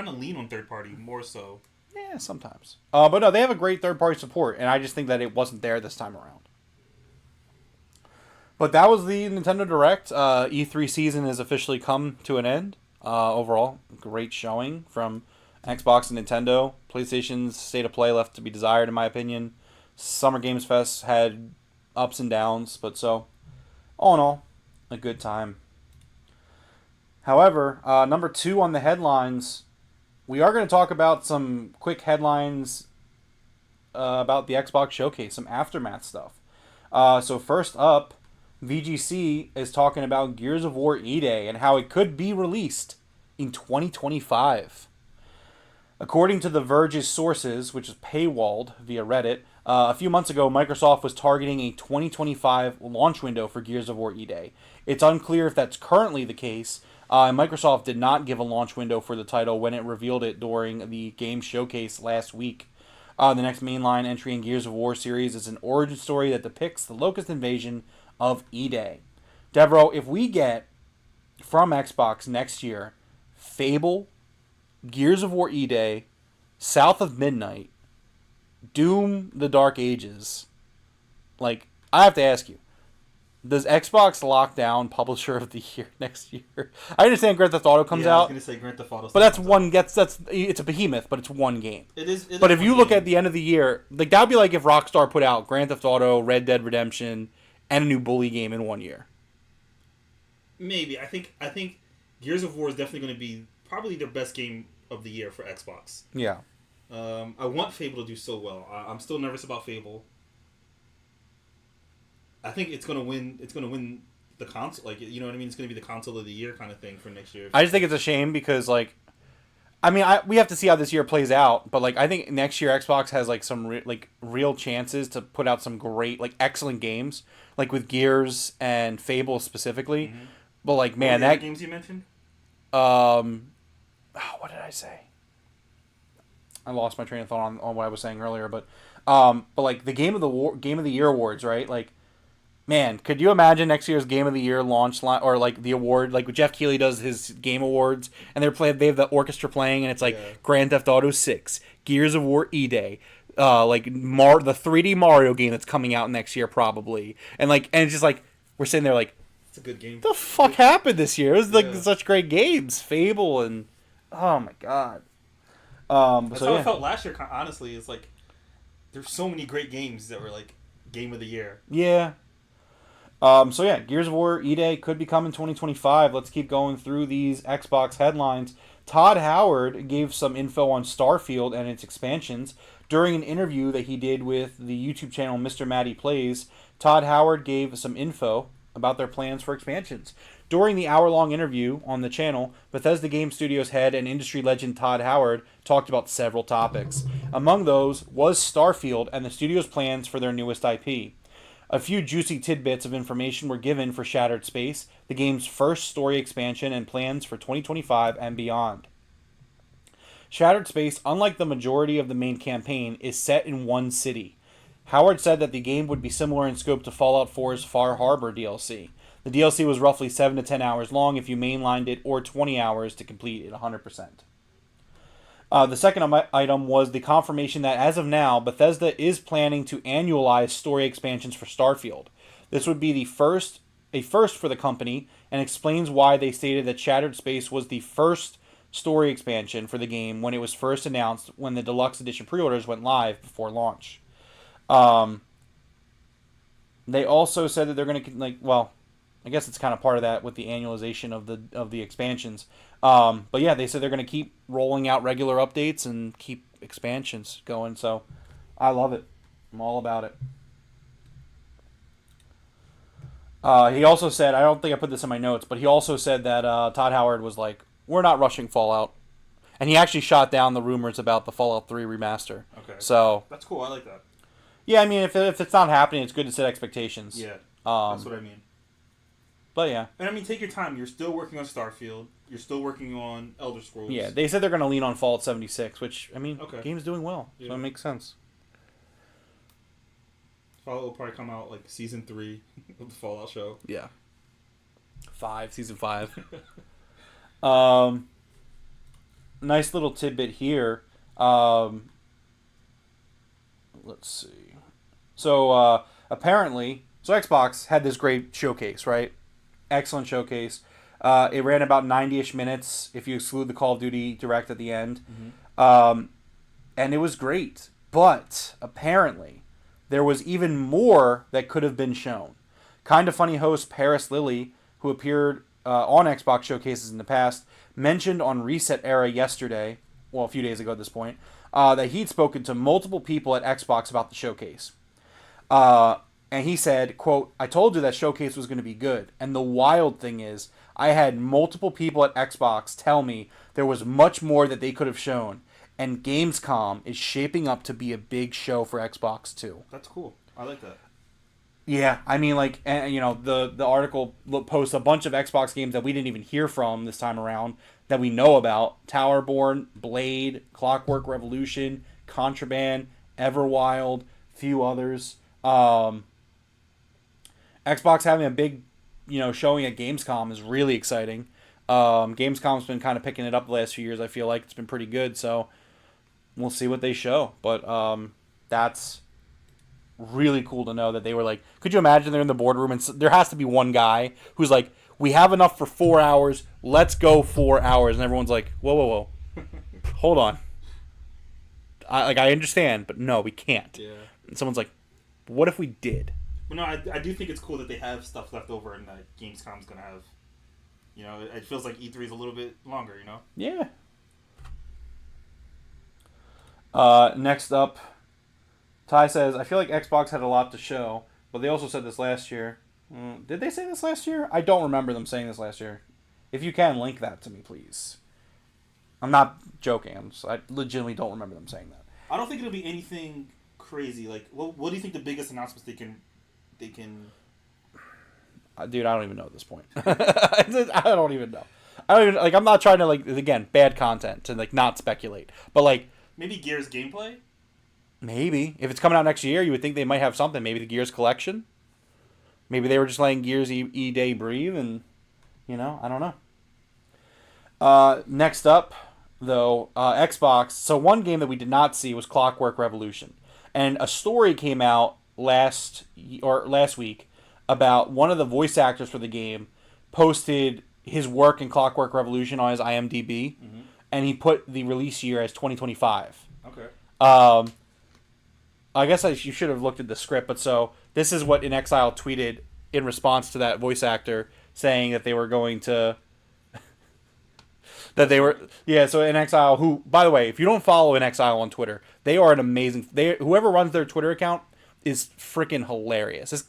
of lean on third party more so. Yeah, sometimes. But no, they have a great third-party support, and I just think that it wasn't there this time around. But that was the Nintendo Direct. E3 season has officially come to an end. Overall, great showing from Xbox and Nintendo. PlayStation's State of Play left to be desired, in my opinion. Summer Games Fest had ups and downs, but so, all in all, a good time. However, number 2 on the headlines, we are going to talk about some quick headlines about the Xbox Showcase, some aftermath stuff. So first up, VGC is talking about Gears of War E-Day and how it could be released in 2025. According to The Verge's sources, which is paywalled via Reddit, a few months ago, Microsoft was targeting a 2025 launch window for Gears of War E-Day. It's unclear if that's currently the case. Microsoft did not give a launch window for the title when it revealed it during the game showcase last week. The next mainline entry in Gears of War series is an origin story that depicts the Locust invasion of E-Day. Devro, if we get from Xbox next year Fable, Gears of War E-Day, South of Midnight, Doom: The Dark Ages, like, I have to ask you, does Xbox lock down Publisher of the Year next year? I understand Grand Theft Auto comes I was out, gonna say Grand Theft Auto, but that's one. That's it's a behemoth, but it's one game. It is. But if you look at the end of the year, like that'd be like if Rockstar put out Grand Theft Auto, Red Dead Redemption, and a new Bully game in one year. Maybe I think Gears of War is definitely going to be probably their best game of the year for Xbox. Yeah. I want Fable to do so well. I'm still nervous about Fable. I think it's gonna win. It's gonna win the console. Like, you know what I mean? It's gonna be the console of the year kind of thing for next year. I just think it's a shame because, like, I mean, we have to see how this year plays out. But like, I think next year Xbox has like some real chances to put out some great, like, excellent games, like with Gears and Fable specifically. Mm-hmm. But like, man, that games you mentioned. What did I say? I lost my train of thought on what I was saying earlier. But like the Game of the Year awards, right? Like, man, could you imagine next year's Game of the Year launch line, or like the award, like Jeff Keighley does his game awards, and they have the orchestra playing, and it's like Grand Theft Auto 6, Gears of War E-Day, like the 3D Mario game that's coming out next year probably, and it's just like we're sitting there like, it's a good game. The fuck happened this year? It was like such great games, Fable and oh my god. That's how I felt last year. Honestly, it's like there's so many great games that were like Game of the Year. Yeah. Gears of War E-Day could be coming 2025. Let's keep going through these Xbox headlines. Todd Howard gave some info on Starfield and its expansions. During an interview that he did with the YouTube channel Mr. Matty Plays, Todd Howard gave some info about their plans for expansions. During the hour-long interview on the channel, Bethesda Game Studios head and industry legend Todd Howard talked about several topics. Among those was Starfield and the studio's plans for their newest IP. A few juicy tidbits of information were given for Shattered Space, the game's first story expansion, and plans for 2025 and beyond. Shattered Space, unlike the majority of the main campaign, is set in one city. Howard said that the game would be similar in scope to Fallout 4's Far Harbor DLC. The DLC was roughly 7 to 10 hours long if you mainlined it, or 20 hours to complete it 100%. The second item was the confirmation that as of now, Bethesda is planning to annualize story expansions for Starfield. This would be a first for the company, and explains why they stated that Shattered Space was the first story expansion for the game when it was first announced when the deluxe edition pre-orders went live before launch. They also said that they're going to I guess it's kind of part of that with the annualization of the expansions. But yeah, they said they're going to keep rolling out regular updates and keep expansions going. So I love it. I'm all about it. He also said, I don't think I put this in my notes, but he also said that Todd Howard was like, we're not rushing Fallout. And he actually shot down the rumors about the Fallout 3 remaster. Okay. So that's cool. I like that. Yeah, I mean, if it's not happening, it's good to set expectations. Yeah, that's what I mean. But yeah. And I mean, take your time. You're still working on Starfield. You're still working on Elder Scrolls. Yeah, they said they're going to lean on Fallout 76, which, I mean, okay. game's doing well. Yeah. So it makes sense. Fallout will probably come out like season 3 of the Fallout show. Yeah. Season 5. Nice little tidbit here. Let's see. So, apparently, Xbox had this great showcase, right? Excellent showcase. It ran about 90-ish minutes, if you exclude the Call of Duty Direct at the end. Mm-hmm. And it was great. But, apparently, there was even more that could have been shown. Kinda Funny host Paris Lilly, who appeared on Xbox showcases in the past, mentioned on Reset Era yesterday, well, a few days ago at this point, that he'd spoken to multiple people at Xbox about the showcase. And he said, quote, I told you that showcase was going to be good. And the wild thing is, I had multiple people at Xbox tell me there was much more that they could have shown. And Gamescom is shaping up to be a big show for Xbox too. That's cool. I like that. Yeah, I mean, like, and, you know, the article posts a bunch of Xbox games that we didn't even hear from this time around that we know about. Towerborn, Blade, Clockwork Revolution, Contraband, Everwild, few others. Xbox having a big, showing at Gamescom is really exciting. Gamescom's been kind of picking it up the last few years. I feel like it's been pretty good, so we'll see what they show. But that's really cool to know that they were like, could you imagine they're in the boardroom and there has to be one guy who's like, we have enough for 4 hours, let's go 4 hours, and everyone's like, whoa, hold on. I understand, but no, we can't. Yeah. And someone's like, what if we did? Well, no, I do think it's cool that they have stuff left over and that Gamescom's going to have. It feels like E3 is a little bit longer, Yeah. Next up, Ty says, I feel like Xbox had a lot to show, but they also said this last year. Did they say this last year? I don't remember them saying this last year. If you can, link that to me, please. I'm not joking. I legitimately don't remember them saying that. I don't think it'll be anything crazy. Like, what do you think the biggest announcements they can... Dude, I don't even know at this point. I don't even know. I'm not trying to, again, bad content to, not speculate. But, maybe Gears gameplay? Maybe. If it's coming out next year, you would think they might have something. Maybe the Gears collection? Maybe they were just letting Gears E-Day breathe and, I don't know. Next up, though, Xbox. So one game that we did not see was Clockwork Revolution. And a story came out last week about one of the voice actors for the game posted his work in Clockwork Revolution on his IMDb, mm-hmm. and he put the release year as 2025. Okay. I guess you should have looked at the script, but so this is what In Exile tweeted in response to that voice actor saying that they were going to so In Exile, who, by the way, if you don't follow In Exile on Twitter, they are an amazing, whoever runs their Twitter account is freaking hilarious.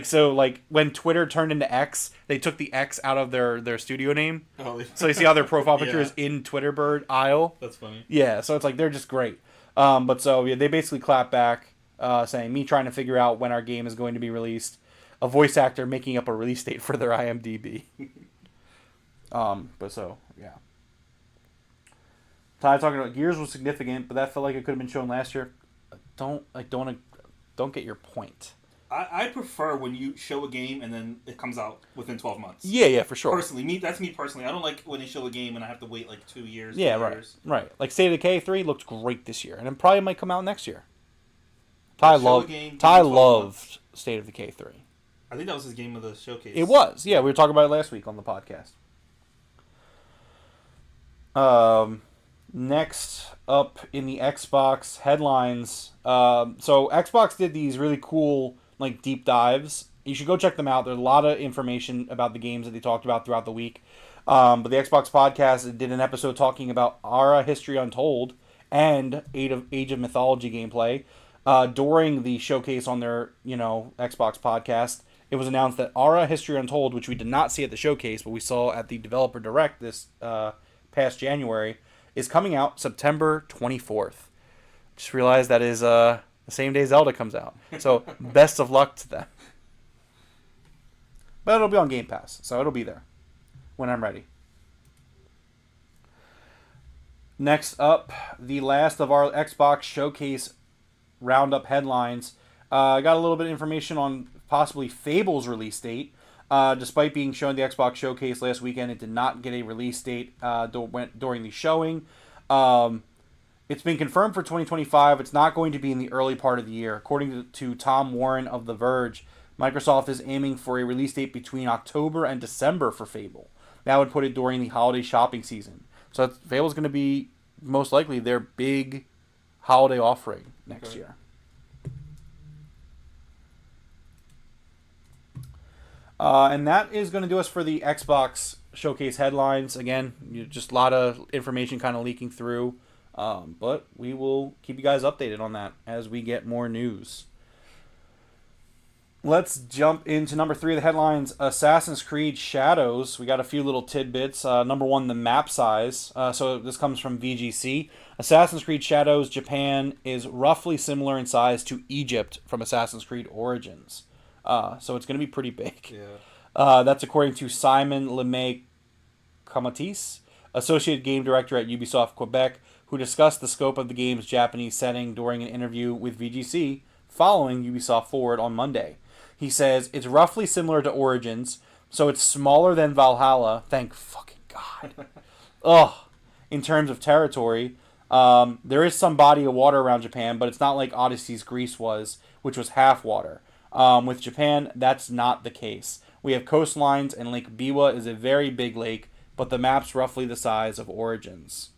So when Twitter turned into X, they took the X out of their studio name. Oh, yeah. So you see how their profile picture is in Twitterbird aisle. That's funny. Yeah, so it's they're just great. But so yeah, they basically clap back, saying me trying to figure out when our game is going to be released, a voice actor making up a release date for their IMDb. But so yeah. Ty talking about Gears was significant, but that felt like it could have been shown last year. don't get your point. I prefer when you show a game and then it comes out within 12 months. Yeah, for sure. Personally, that's me personally. I don't like when they show a game and I have to wait like 2 years. Yeah, 3 right, years. right. Like State of Decay 3 looked great this year, and it probably might come out next year. Ty loved State of Decay 3. I think that was his game of the showcase. It was. Yeah, we were talking about it last week on the podcast. Next up in the Xbox headlines. So Xbox did these really cool like deep dives. You should go check them out. There's a lot of information about the games that they talked about throughout the week. But the Xbox podcast did an episode talking about Ara History Untold and Age of Mythology gameplay. During the showcase on their Xbox podcast, it was announced that Ara History Untold, which we did not see at the showcase, but we saw at the Developer Direct this past January, is coming out September 24th. Just realized that is the same day Zelda comes out. So best of luck to them. But it'll be on Game Pass, so it'll be there when I'm ready. Next up, the last of our Xbox Showcase Roundup headlines. I got a little bit of information on possibly Fable's release date. Despite being shown at the Xbox Showcase last weekend, it did not get a release date during the showing. It's been confirmed for 2025. It's not going to be in the early part of the year. According to Tom Warren of The Verge, Microsoft is aiming for a release date between October and December for Fable. That would put it during the holiday shopping season. So Fable's going to be most likely their big holiday offering next year. And that is going to do us for the Xbox Showcase headlines. Again, just a lot of information kind of leaking through. But we will keep you guys updated on that as we get more news. Let's jump into number 3 of the headlines, Assassin's Creed Shadows. We got a few little tidbits. Number 1, the map size. So this comes from VGC. Assassin's Creed Shadows Japan is roughly similar in size to Egypt from Assassin's Creed Origins. So it's going to be pretty big. Yeah. That's according to Simon Lemay-Comatis, Associate Game Director at Ubisoft Quebec, who discussed the scope of the game's Japanese setting during an interview with VGC following Ubisoft Forward on Monday. He says, it's roughly similar to Origins, so it's smaller than Valhalla. Thank fucking God. Ugh. In terms of territory, there is some body of water around Japan, but it's not like Odyssey's Greece was, which was half water. With Japan, that's not the case. We have coastlines, and Lake Biwa is a very big lake, but the map's roughly the size of Origins.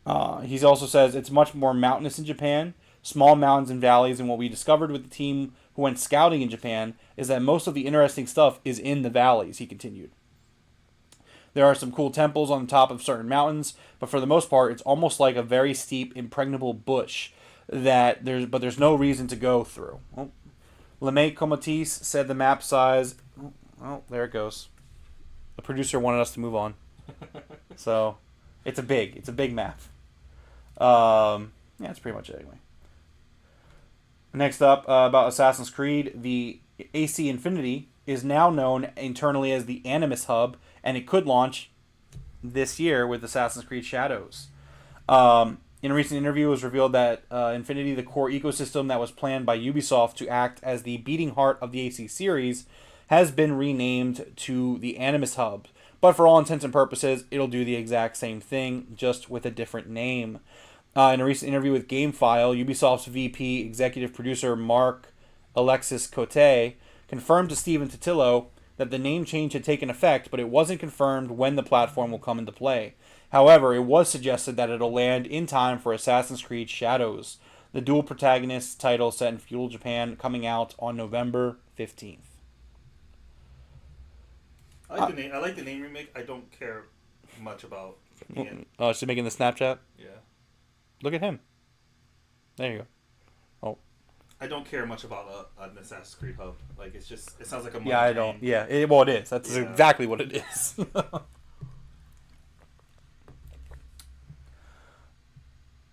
He also says it's much more mountainous in Japan, small mountains and valleys, and what we discovered with the team who went scouting in Japan is that most of the interesting stuff is in the valleys, he continued. There are some cool temples on the top of certain mountains, but for the most part, it's almost like a very steep, impregnable bush that there's no reason to go through. Well, LeMay Comatis said the map size... Oh, there it goes. The producer wanted us to move on. So, it's a big map. Yeah, that's pretty much it anyway. Next up, about Assassin's Creed, the AC Infinity is now known internally as the Animus Hub, and it could launch this year with Assassin's Creed Shadows. In a recent interview, it was revealed that Infinity, the core ecosystem that was planned by Ubisoft to act as the beating heart of the AC series, has been renamed to the Animus Hub. But for all intents and purposes, it'll do the exact same thing, just with a different name. In a recent interview with GameFile, Ubisoft's VP executive producer Mark Alexis Cote confirmed to Steven Totillo that the name change had taken effect, but it wasn't confirmed when the platform will come into play. However, it was suggested that it'll land in time for Assassin's Creed Shadows, the dual protagonist title set in feudal Japan, coming out on November 15th. I like the name remake. I don't care much about Ian. Oh, she's making the Snapchat? Yeah. Look at him. There you go. Oh. I don't care much about an Assassin's Creed hub. Like, it sounds like a Yeah, I don't. Yeah, it is. That's exactly what it is.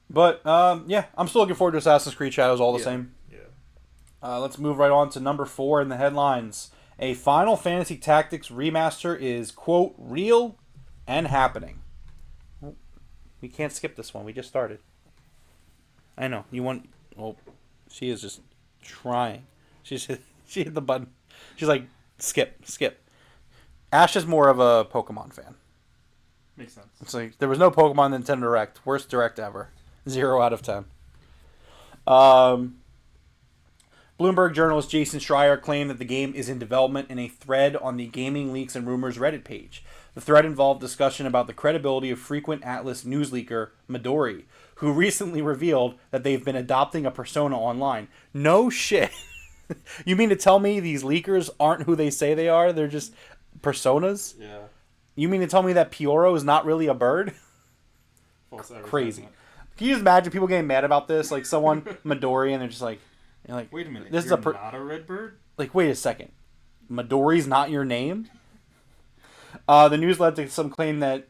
But, yeah, I'm still looking forward to Assassin's Creed Shadows all the same. Yeah. Let's move right on to number 4 in the headlines. A Final Fantasy Tactics remaster is, quote, real and happening. We can't skip this one. We just started. I know. You want Oh, she is just trying. She hit the button. She's like, skip. Ash is more of a Pokemon fan. Makes sense. It's like, there was no Pokemon Nintendo Direct. Worst Direct ever. 0 out of 10. Bloomberg journalist Jason Schreier claimed that the game is in development in a thread on the Gaming Leaks and Rumors Reddit page. The thread involved discussion about the credibility of frequent Atlas news leaker Midori, who recently revealed that they've been adopting a persona online. No shit. You mean to tell me these leakers aren't who they say they are? They're just personas? Yeah. You mean to tell me that Pioro is not really a bird? False Crazy. Can you just imagine people getting mad about this? Like someone, Midori, and they're just like, wait a minute. This You're is not a red bird? Like, wait a second. Midori's not your name? The news led to some claim that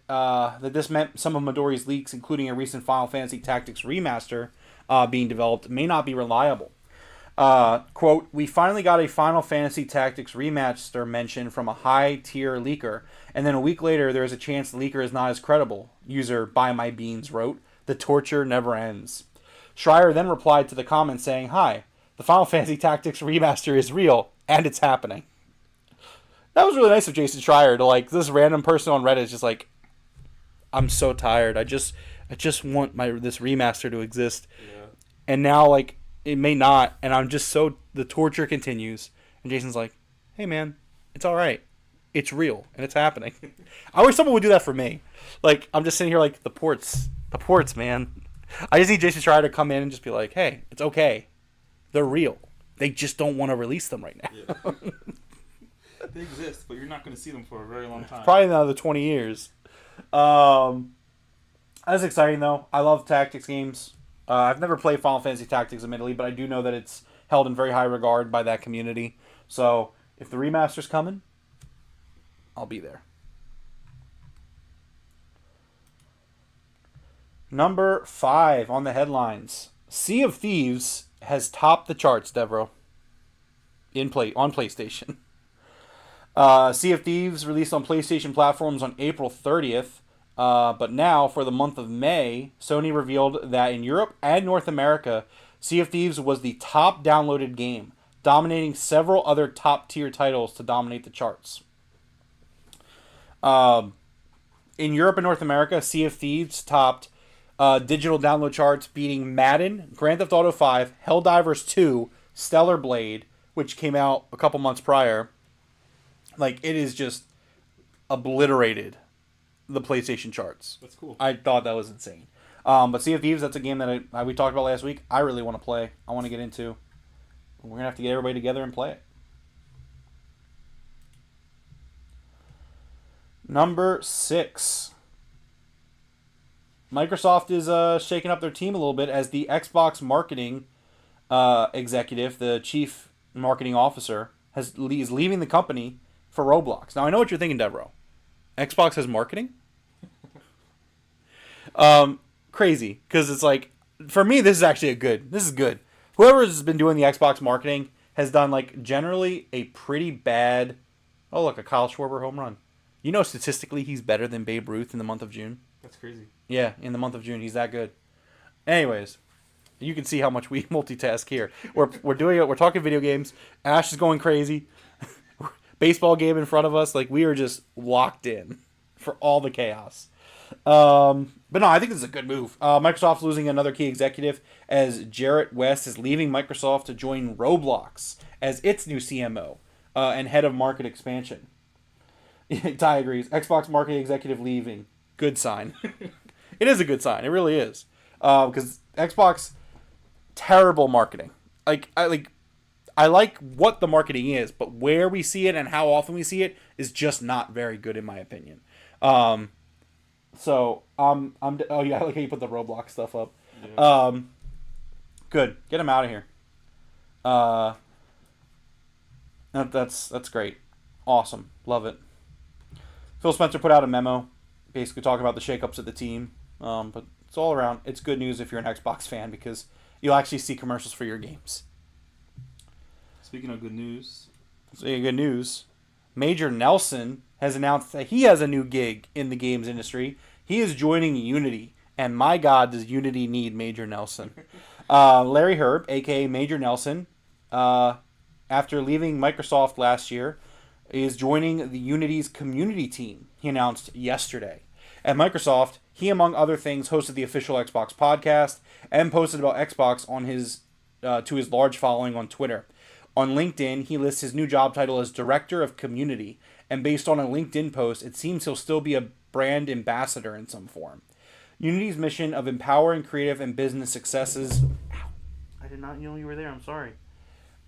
this meant some of Midori's leaks, including a recent Final Fantasy Tactics remaster being developed, may not be reliable. Quote, we finally got a Final Fantasy Tactics remaster mention from a high-tier leaker, and then a week later there is a chance the leaker is not as credible, user Buy My Beans wrote. The torture never ends. Schreier then replied to the comment saying, hi, the Final Fantasy Tactics remaster is real, and it's happening. That was really nice of Jason Schreier to, like, this random person on Reddit is just like, I'm so tired. I just want this remaster to exist. Yeah. And now, like, it may not, and I'm just so, the torture continues. And Jason's like, hey man, it's alright. It's real, and it's happening. I wish someone would do that for me. Like, I'm just sitting here like, the ports, man. I just need Jason Schreier to come in and just be like, hey, it's okay. They're real. They just don't want to release them right now. Yeah. They exist, but you're not going to see them for a very long time. Probably another 20 years. That's exciting, though. I love tactics games. I've never played Final Fantasy Tactics, admittedly, but I do know that it's held in very high regard by that community. So, if the remaster's coming, I'll be there. Number 5 on the headlines. Sea of Thieves has topped the charts, Devro. On PlayStation. Sea of Thieves released on PlayStation platforms on April 30th. But now, for the month of May, Sony revealed that in Europe and North America, Sea of Thieves was the top downloaded game, dominating several other top-tier titles to dominate the charts. In Europe and North America, Sea of Thieves topped digital download charts, beating Madden, Grand Theft Auto 5, Helldivers 2, Stellar Blade, which came out a couple months prior. Like, it is just obliterated the PlayStation charts. That's cool. I thought that was insane. But Sea of Thieves, that's a game that we talked about last week. I really want to play. I want to get into. We're going to have to get everybody together and play it. Number 6. Microsoft is shaking up their team a little bit as the Xbox marketing executive, the chief marketing officer, is leaving the company for Roblox. Now, I know what you're thinking, Devro. Xbox has marketing? Crazy. Because it's like, for me, this is good. Whoever has been doing the Xbox marketing has done, like, generally a pretty bad... Oh, look, a Kyle Schwarber home run. You know, statistically, he's better than Babe Ruth in the month of June? That's crazy. Yeah, in the month of June, he's that good. Anyways, you can see how much we multitask here. We're doing it. We're talking video games. Ash is going crazy. Baseball game in front of us. Like, we are just locked in for all the chaos. But no, I think this is a good move. Microsoft's losing another key executive as Jarrett West is leaving Microsoft to join Roblox as its new CMO and head of market expansion. Ty agrees. Xbox marketing executive leaving. Good sign. It is a good sign. It really is. Because Xbox, terrible marketing. I like what the marketing is, but where we see it and how often we see it is just not very good in my opinion. Oh yeah, I like how you put the Roblox stuff up. Yeah. Good. Get him out of here. That's great. Awesome. Love it. Phil Spencer put out a memo basically talking about the shakeups of the team. But it's all around. It's good news if you're an Xbox fan because you'll actually see commercials for your games. Speaking of good news. Major Nelson has announced that he has a new gig in the games industry. He is joining Unity. And my God, does Unity need Major Nelson. Larry Herb, aka Major Nelson, after leaving Microsoft last year, is joining the Unity's community team, he announced yesterday. At Microsoft, he, among other things, hosted the official Xbox podcast and posted about Xbox on his to his large following on Twitter. On LinkedIn, he lists his new job title as Director of Community, and based on a LinkedIn post, it seems he'll still be a brand ambassador in some form. Unity's mission of empowering creative and business successes. Ow. I did not know you were there. I'm sorry.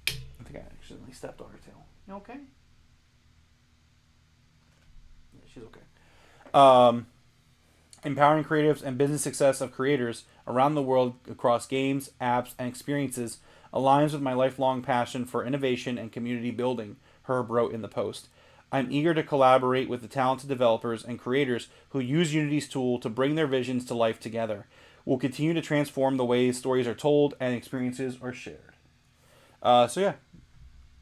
I think I accidentally stepped on her tail. You okay? Yeah, she's okay. Empowering creatives and business success of creators around the world across games, apps, and experiences aligns with my lifelong passion for innovation and community building, Herb wrote in the post. I'm eager to collaborate with the talented developers and creators who use Unity's tool to bring their visions to life together. We'll continue to transform the ways stories are told and experiences are shared. So yeah,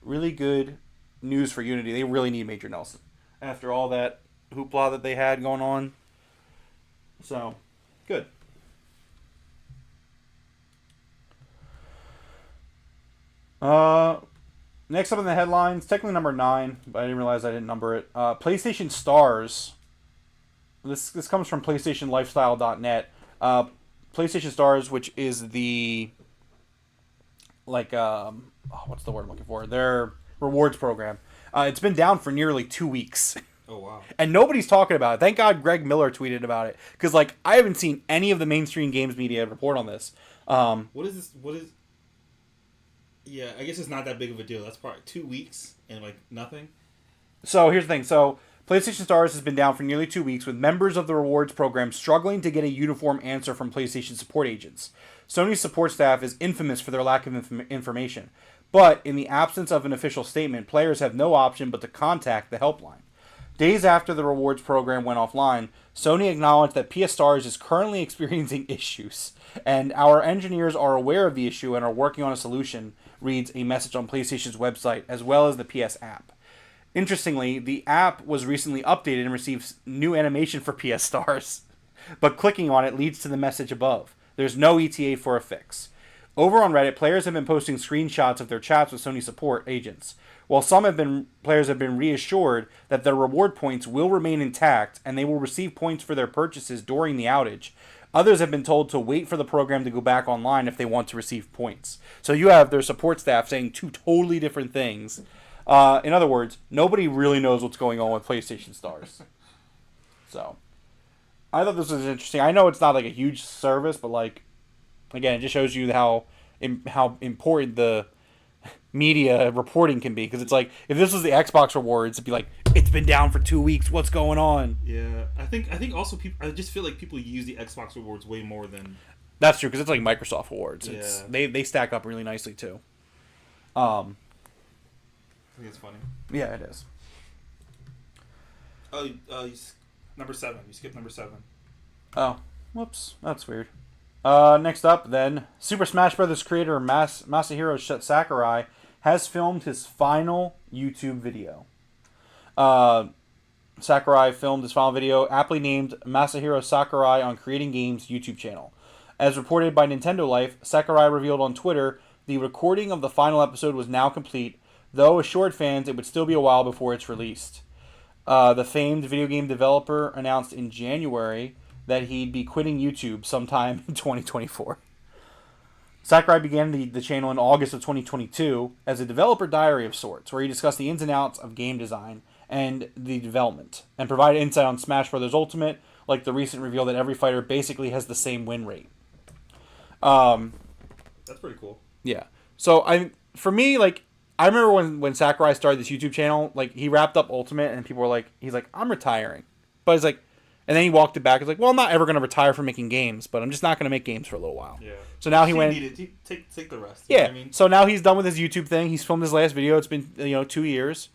really good news for Unity. They really need Major Nelson after all that hoopla that they had going on. So, good. Next up in the headlines, technically number 9, but I didn't realize I didn't number it. PlayStation Stars. This comes from PlayStationLifestyle.net. PlayStation Stars, which is the what's the word I'm looking for? Their rewards program. It's been down for nearly 2 weeks. Oh, wow. And nobody's talking about it. Thank God Greg Miller tweeted about it. Because, I haven't seen any of the mainstream games media report on this. What is this? What is... Yeah, I guess it's not that big of a deal. That's probably 2 weeks and, nothing. So, here's the thing. So, PlayStation Stars has been down for nearly 2 weeks, with members of the rewards program struggling to get a uniform answer from PlayStation support agents. Sony's support staff is infamous for their lack of information. But, in the absence of an official statement, players have no option but to contact the helpline. Days after the rewards program went offline, Sony acknowledged that PS Stars is currently experiencing issues, and our engineers are aware of the issue and are working on a solution, reads a message on PlayStation's website, as well as the PS app. Interestingly, the app was recently updated and received new animation for PS Stars, but clicking on it leads to the message above. There's no ETA for a fix. Over on Reddit, players have been posting screenshots of their chats with Sony support agents. While players have been reassured that their reward points will remain intact and they will receive points for their purchases during the outage, others have been told to wait for the program to go back online if they want to receive points. So you have their support staff saying two totally different things. In other words, nobody really knows what's going on with PlayStation Stars. So, I thought this was interesting. I know it's not a huge service, but again, it just shows you how important the media reporting can be, because it's if this was the Xbox rewards, it'd be it's been down for 2 weeks, what's going on? Yeah, I think also I just feel like people use the Xbox rewards way more than... That's true, because it's like Microsoft rewards. Yeah. They stack up really nicely too. I think it's funny. Yeah, it is. Oh, number 7. You skipped number 7. Oh, whoops, that's weird. Next up, then, Super Smash Bros. Creator Masahiro Sakurai has filmed his final YouTube video. Sakurai filmed his final video, aptly named Masahiro Sakurai on Creating Games YouTube channel. As reported by Nintendo Life, Sakurai revealed on Twitter the recording of the final episode was now complete, though assured fans it would still be a while before it's released. The famed video game developer announced in January that he'd be quitting YouTube sometime in 2024. Sakurai began the channel in August of 2022 as a developer diary of sorts, where he discussed the ins and outs of game design and the development, and provided insight on Smash Bros. Ultimate, like the recent reveal that every fighter basically has the same win rate. That's pretty cool. Yeah. So, I remember when Sakurai started this YouTube channel, he wrapped up Ultimate, and people were he's I'm retiring. But he's and then he walked it back. He's well, I'm not ever going to retire from making games, but I'm just not going to make games for a little while. Yeah. So now he went... Take the rest. Yeah. You know what I mean? So now he's done with his YouTube thing. He's filmed his last video. It's been, 2 years.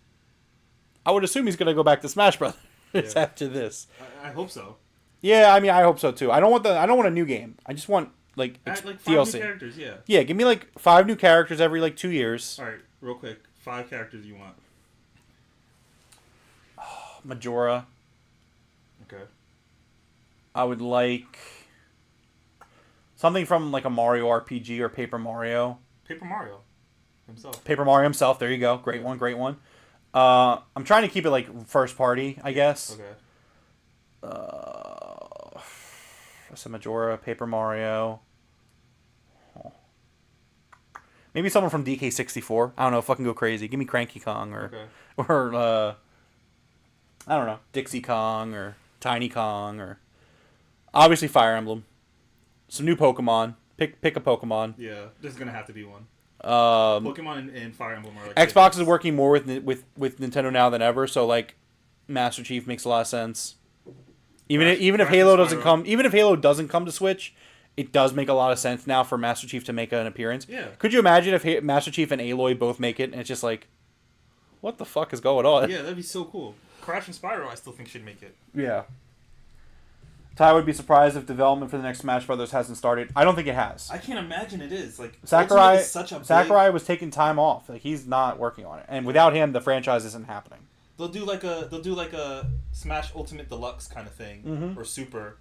I would assume he's going to go back to Smash Brothers after this. I hope so. Yeah, I hope so too. I don't want a new game. I just want Add, 5 DLC. new characters, yeah. Yeah, give me 5 new characters every 2 years. All right, real quick. 5 characters you want. Majora. Okay. I would like Something from like a Mario RPG or Paper Mario. Paper Mario himself. Paper Mario himself. There you go. Great one. Great one. I'm trying to keep it like first party, I guess. Okay. Majora, Paper Mario. Oh. Maybe someone from DK64. I don't know. Fucking go crazy. Give me Cranky Kong or I don't know, Dixie Kong or Tiny Kong or obviously Fire Emblem. Some new Pokemon. Pick a Pokemon. Yeah, there's gonna have to be one. Pokemon and Fire Emblem are like Xbox is working more with Nintendo now than ever, so like Master Chief makes a lot of sense. Even if Halo doesn't come to Switch, it does make a lot of sense now for Master Chief to make an appearance. Yeah. Could you imagine if Master Chief and Aloy both make it, and it's just like, what the fuck is going on? Yeah, that'd be so cool. Crash and Spyro, I still think should make it. Yeah. Ty would be surprised if development for the next Smash Brothers hasn't started. I don't think it has. I can't imagine it is. Like Sakurai is such a Sakurai was taking time off. Like he's not working on it, and without him, the franchise isn't happening. They'll do like a Smash Ultimate Deluxe kind of thing or Super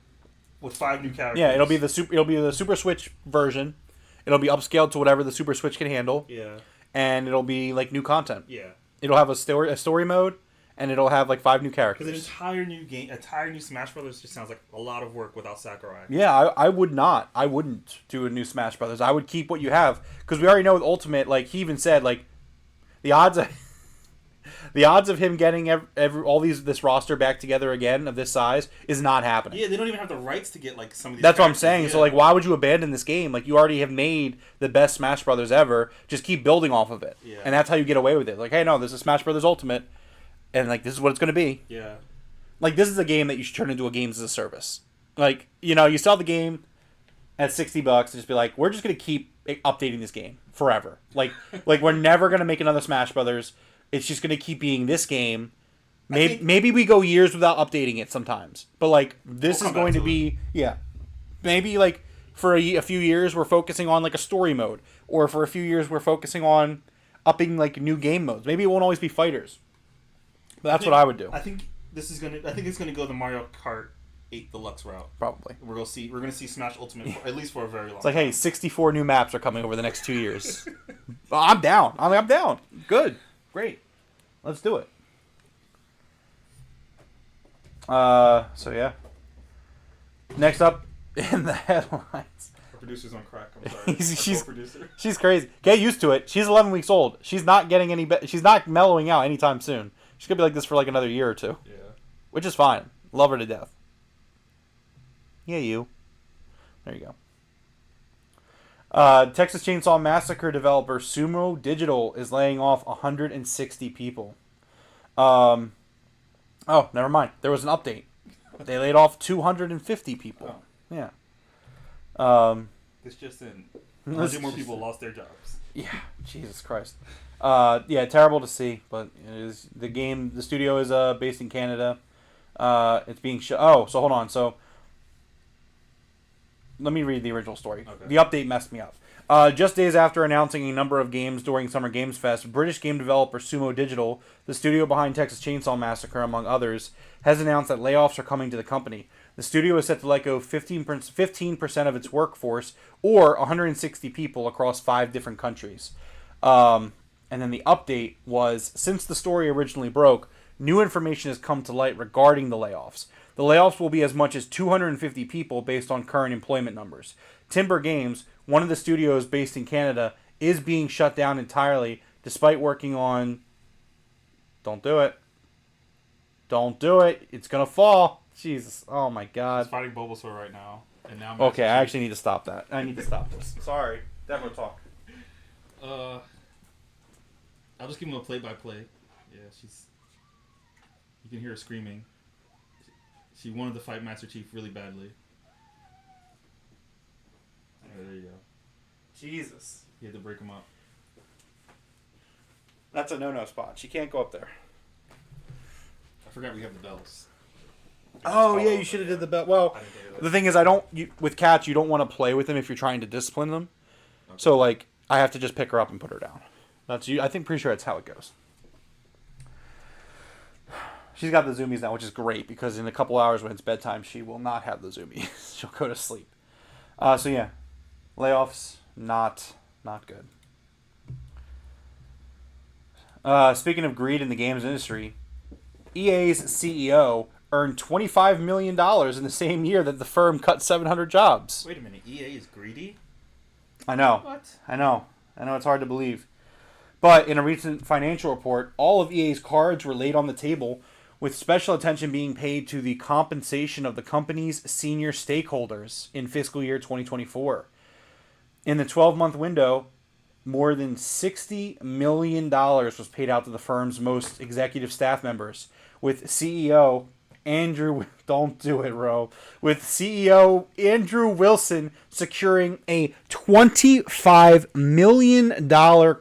with 5 new characters. Yeah, it'll be the Super Switch version. It'll be upscaled to whatever the Super Switch can handle. Yeah. And it'll be like new content. Yeah. It'll have a story mode, and it'll have like 5 new characters. Because an entire new Smash Brothers just sounds like a lot of work without Sakurai. Yeah, I would not. I wouldn't do a new Smash Brothers. I would keep what you have because we already know with Ultimate. Like he even said, like the odds of him getting this roster back together again of this size is not happening. Yeah, they don't even have the rights to get like some of these. That's what I'm saying. Yeah. So like, why would you abandon this game? Like you already have made the best Smash Brothers ever. Just keep building off of it. Yeah. And that's how you get away with it. Like, hey, no, this is Smash Brothers Ultimate, and like this is what it's going to be. Yeah. Like this is a game that you should turn into a games as a service. Like you sell the game at $60 and just be like, we're just going to keep updating this game forever. Like we're never going to make another Smash Brothers. It's just going to keep being this game. Maybe we go years without updating it sometimes. But, like, this is going to be... Yeah. Maybe, like, for a few years, we're focusing on, like, a story mode. Or for a few years, we're focusing on upping, like, new game modes. Maybe it won't always be fighters. But that's what I would do. I think it's gonna go the Mario Kart 8 Deluxe route. Probably. We're gonna see Smash Ultimate at least for a very long It's like, hey, 64 new maps are coming over the next 2 years. I'm down. I'm down. Good. Great. Let's do it. So yeah. Next up in the headlines. Our producer's on crack. I'm sorry. She's crazy. Get used to it. She's 11 weeks old. She's not getting any she's not mellowing out anytime soon. She's going to be like this for like another year or two. Yeah. Which is fine. Love her to death. Yeah, you. There you go. Texas Chainsaw Massacre developer Sumo Digital is laying off 160 people. Oh, never mind. There was an update. They laid off 250 people. Oh. Yeah. This just in. 100 more people lost their jobs. Yeah. Jesus Christ. Yeah, terrible to see, but it is the game. The studio is based in Canada. It's being so hold on. So let me read the original story. Okay. The update messed me up. Just days after announcing a number of games during Summer Games Fest, British game developer Sumo Digital, the studio behind Texas Chainsaw Massacre, among others, has announced that layoffs are coming to the company. The studio is set to let go 15% of its workforce, or 160 people across 5 different countries. And then the update was, since the story originally broke, new information has come to light regarding the layoffs. The layoffs will be as much as 250 people based on current employment numbers. Timber Games, one of the studios based in Canada, is being shut down entirely despite working on... Don't do it. Don't do it. It's going to fall. Jesus. Oh my God. He's fighting Bulbasaur right now. And now Okay, I actually need to stop that. I need to stop this. Sorry. Devro, talk. I'll just give him a play-by-play. Yeah, you can hear her screaming. She wanted to fight Master Chief really badly. There you go. Jesus. You had to break him up. That's a no-no spot. She can't go up there. I forgot we have the bells. Oh, yeah, you should have did the bell. Well, the thing is, with cats, you don't want to play with them if you're trying to discipline them. Okay. So, like, I have to just pick her up and put her down. Pretty sure that's how it goes. She's got the zoomies now, which is great, because in a couple hours when it's bedtime, she will not have the zoomies. She'll go to sleep. So, yeah. Layoffs, not good. Speaking of greed in the games industry, EA's CEO earned $25 million in the same year that the firm cut 700 jobs. Wait a minute, EA is greedy? I know. What? I know it's hard to believe. But in a recent financial report, all of EA's cards were laid on the table, with special attention being paid to the compensation of the company's senior stakeholders in fiscal year 2024. In the 12-month window, more than $60 million was paid out to the firm's most executive staff members, with CEO Andrew... Don't do it, Ro. With CEO Andrew Wilson securing a $25 million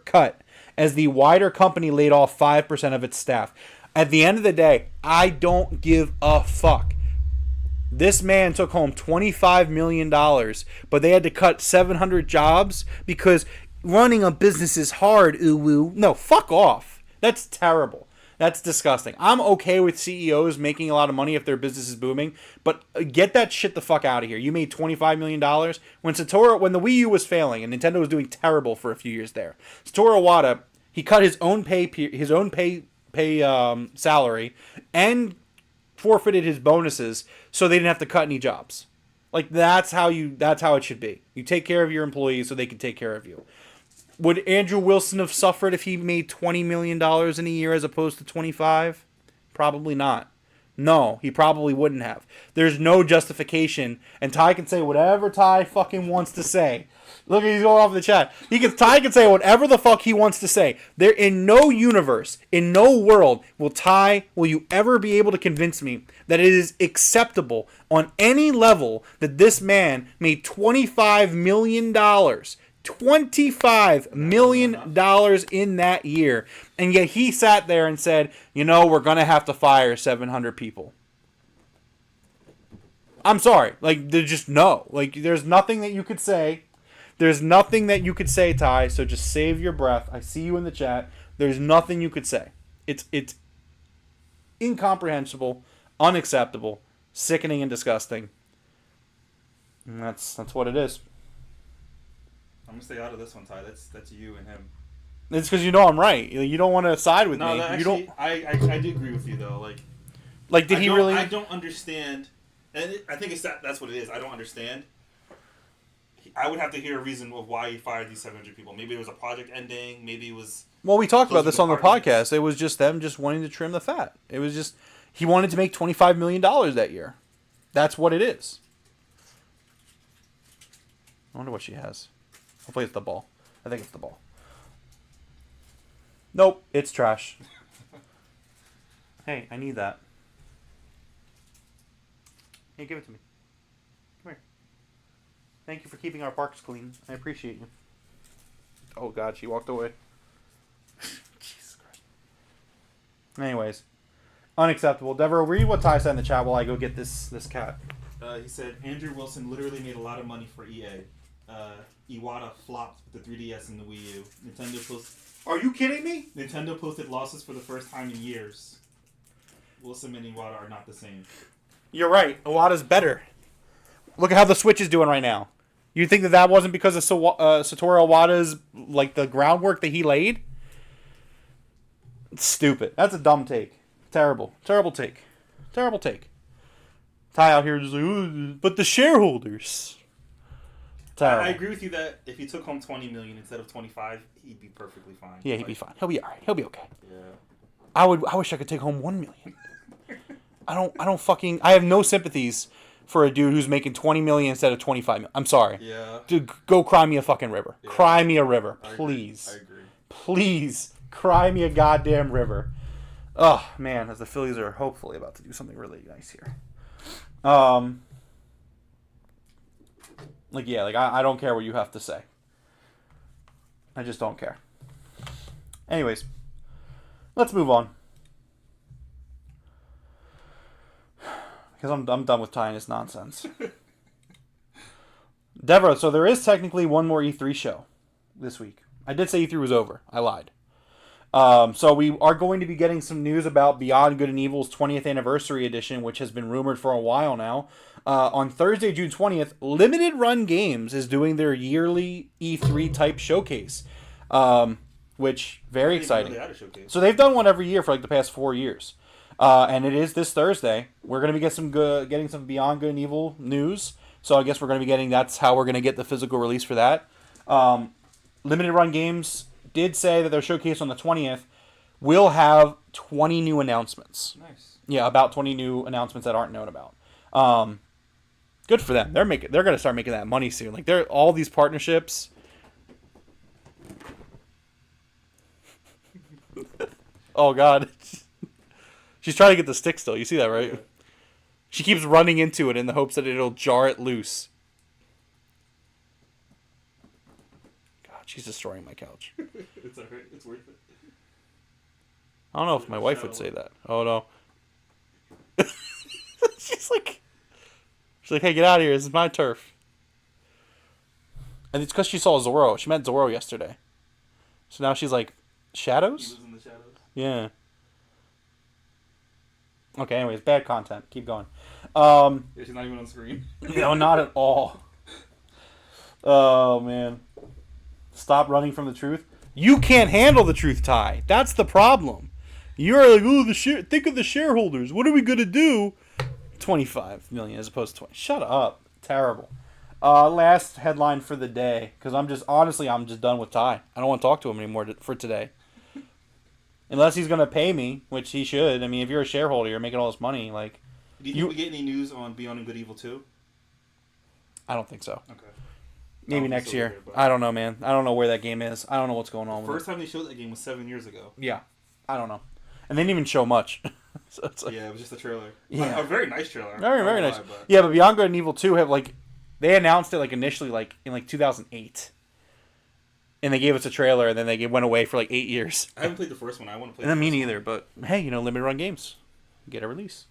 cut as the wider company laid off 5% of its staff. At the end of the day, I don't give a fuck. This man took home $25 million, but they had to cut 700 jobs because running a business is hard, ooh-woo. No, fuck off. That's terrible. That's disgusting. I'm okay with CEOs making a lot of money if their business is booming, but get that shit the fuck out of here. You made $25 million. When the Wii U was failing and Nintendo was doing terrible for a few years there, Satoru Iwata, he cut his own salary and forfeited his bonuses so they didn't have to cut any jobs. Like that's how it should be. You take care of your employees so they can take care of you. Would Andrew Wilson have suffered if he made $20 million in a year as opposed to 25? Probably not. No, he probably wouldn't have. There's no justification, and Ty can say whatever Ty fucking wants to say. Look, he's going off the chat. Ty can say whatever the fuck he wants to say. There, in no universe, in no world, will you ever be able to convince me that it is acceptable on any level that this man made $25 million. $25 million in that year. And yet he sat there and said, we're going to have to fire 700 people. I'm sorry. There's just no. There's nothing that you could say. There's nothing that you could say, Ty, so just save your breath. I see you in the chat. There's nothing you could say. It's incomprehensible, unacceptable, sickening, and disgusting. And that's what it is. I'm gonna stay out of this one, Ty. That's you and him. It's because I'm right. You don't want to side with me. Actually, you don't. I do agree with you though. Did he really? I don't understand, and I think that's what it is. I don't understand. I would have to hear a reason of why he fired these 700 people. Maybe it was a project ending. Maybe it was. Well, we talked about this on the podcast. It was just them just wanting to trim the fat. It was just he wanted to make $25 million that year. That's what it is. I wonder what she has. Hopefully it's the ball. I think it's the ball. Nope, it's trash. Hey, I need that. Hey, give it to me. Come here. Thank you for keeping our parks clean. I appreciate you. Oh, God, she walked away. Jesus Christ. Anyways. Unacceptable. Devro, read what Ty said in the chat while I go get this cat. He said, Andrew Wilson literally made a lot of money for EA. Iwata flopped with the 3DS and the Wii U. Are you kidding me? Nintendo posted losses for the first time in years. Wilson and Iwata are not the same. You're right. Iwata's better. Look at how the Switch is doing right now. You think that wasn't because of Satoru Iwata's the groundwork that he laid? It's stupid. That's a dumb take. Terrible. Terrible take. Terrible take. Ty out here just but the shareholders. I agree with you that if he took home $20 million instead of $25, he'd be perfectly fine. Yeah, he'd be fine. He'll be all right. He'll be okay. Yeah. I wish I could take home $1 million. I have no sympathies for a dude who's making $20 million instead of $25 million. I'm sorry. Yeah. Dude, go cry me a fucking river. Yeah. Cry me a river, please. I agree. Please, cry me a goddamn river. Oh man, as the Phillies are hopefully about to do something really nice here. I don't care what you have to say. I just don't care. Anyways, let's move on. Because I'm done with tying this nonsense. Devro, so there is technically one more E3 show this week. I did say E3 was over. I lied. So we are going to be getting some news about Beyond Good and Evil's 20th Anniversary Edition, which has been rumored for a while now. On Thursday, June 20th, Limited Run Games is doing their yearly E3 type showcase, which very exciting. So they've done one every year for like the past 4 years, and it is this Thursday. We're going to be getting some Beyond Good and Evil news. So I guess we're going to be getting. That's how we're going to get the physical release for that. Limited Run Games did say that their showcase on the 20th will have 20 new announcements. Nice. Yeah, about 20 new announcements that aren't known about. Good for them. They're going to start making that money soon. Like they're all these partnerships. Oh God. She's trying to get the stick still. You see that, right? Yeah. She keeps running into it in the hopes that it'll jar it loose. God, she's destroying my couch. It's alright. It's worth it. I don't know if my wife would say that. Oh no. She's like, hey, get out of here. This is my turf. And it's because she saw Zorro. She met Zorro yesterday. So now she's like, shadows? He lives in the shadows. Yeah. Okay, anyways, bad content. Keep going. Yeah, she's not even on screen. No, not at all. Oh, man. Stop running from the truth. You can't handle the truth, Ty. That's the problem. You're like, oh, think of the shareholders. What are we going to do? 25 million as opposed to 20. Shut up. Terrible. Last headline for the day, because I'm just done with Ty. I don't want to talk to him anymore for today. Unless he's going to pay me, which he should. I mean, if you're a shareholder, you're making all this money. Like, do you think we get any news on Beyond Good Evil 2? I don't think so. Okay. Maybe next year. I don't know, man. I don't know where that game is. I don't know what's going on with it. First time they showed that game was 7 years ago. Yeah. I don't know. And they didn't even show much. So it's like, yeah, it was just a trailer. Yeah. A very nice trailer. Very, very nice. Yeah, but Beyond Good and Evil 2 have, like, they announced it, like, initially, like, in, like, 2008. And they gave us a trailer, and then they went away for, like, 8 years. I haven't played the first one. I want to play the first one. Me neither, but, hey, Limited Run Games. Get a release.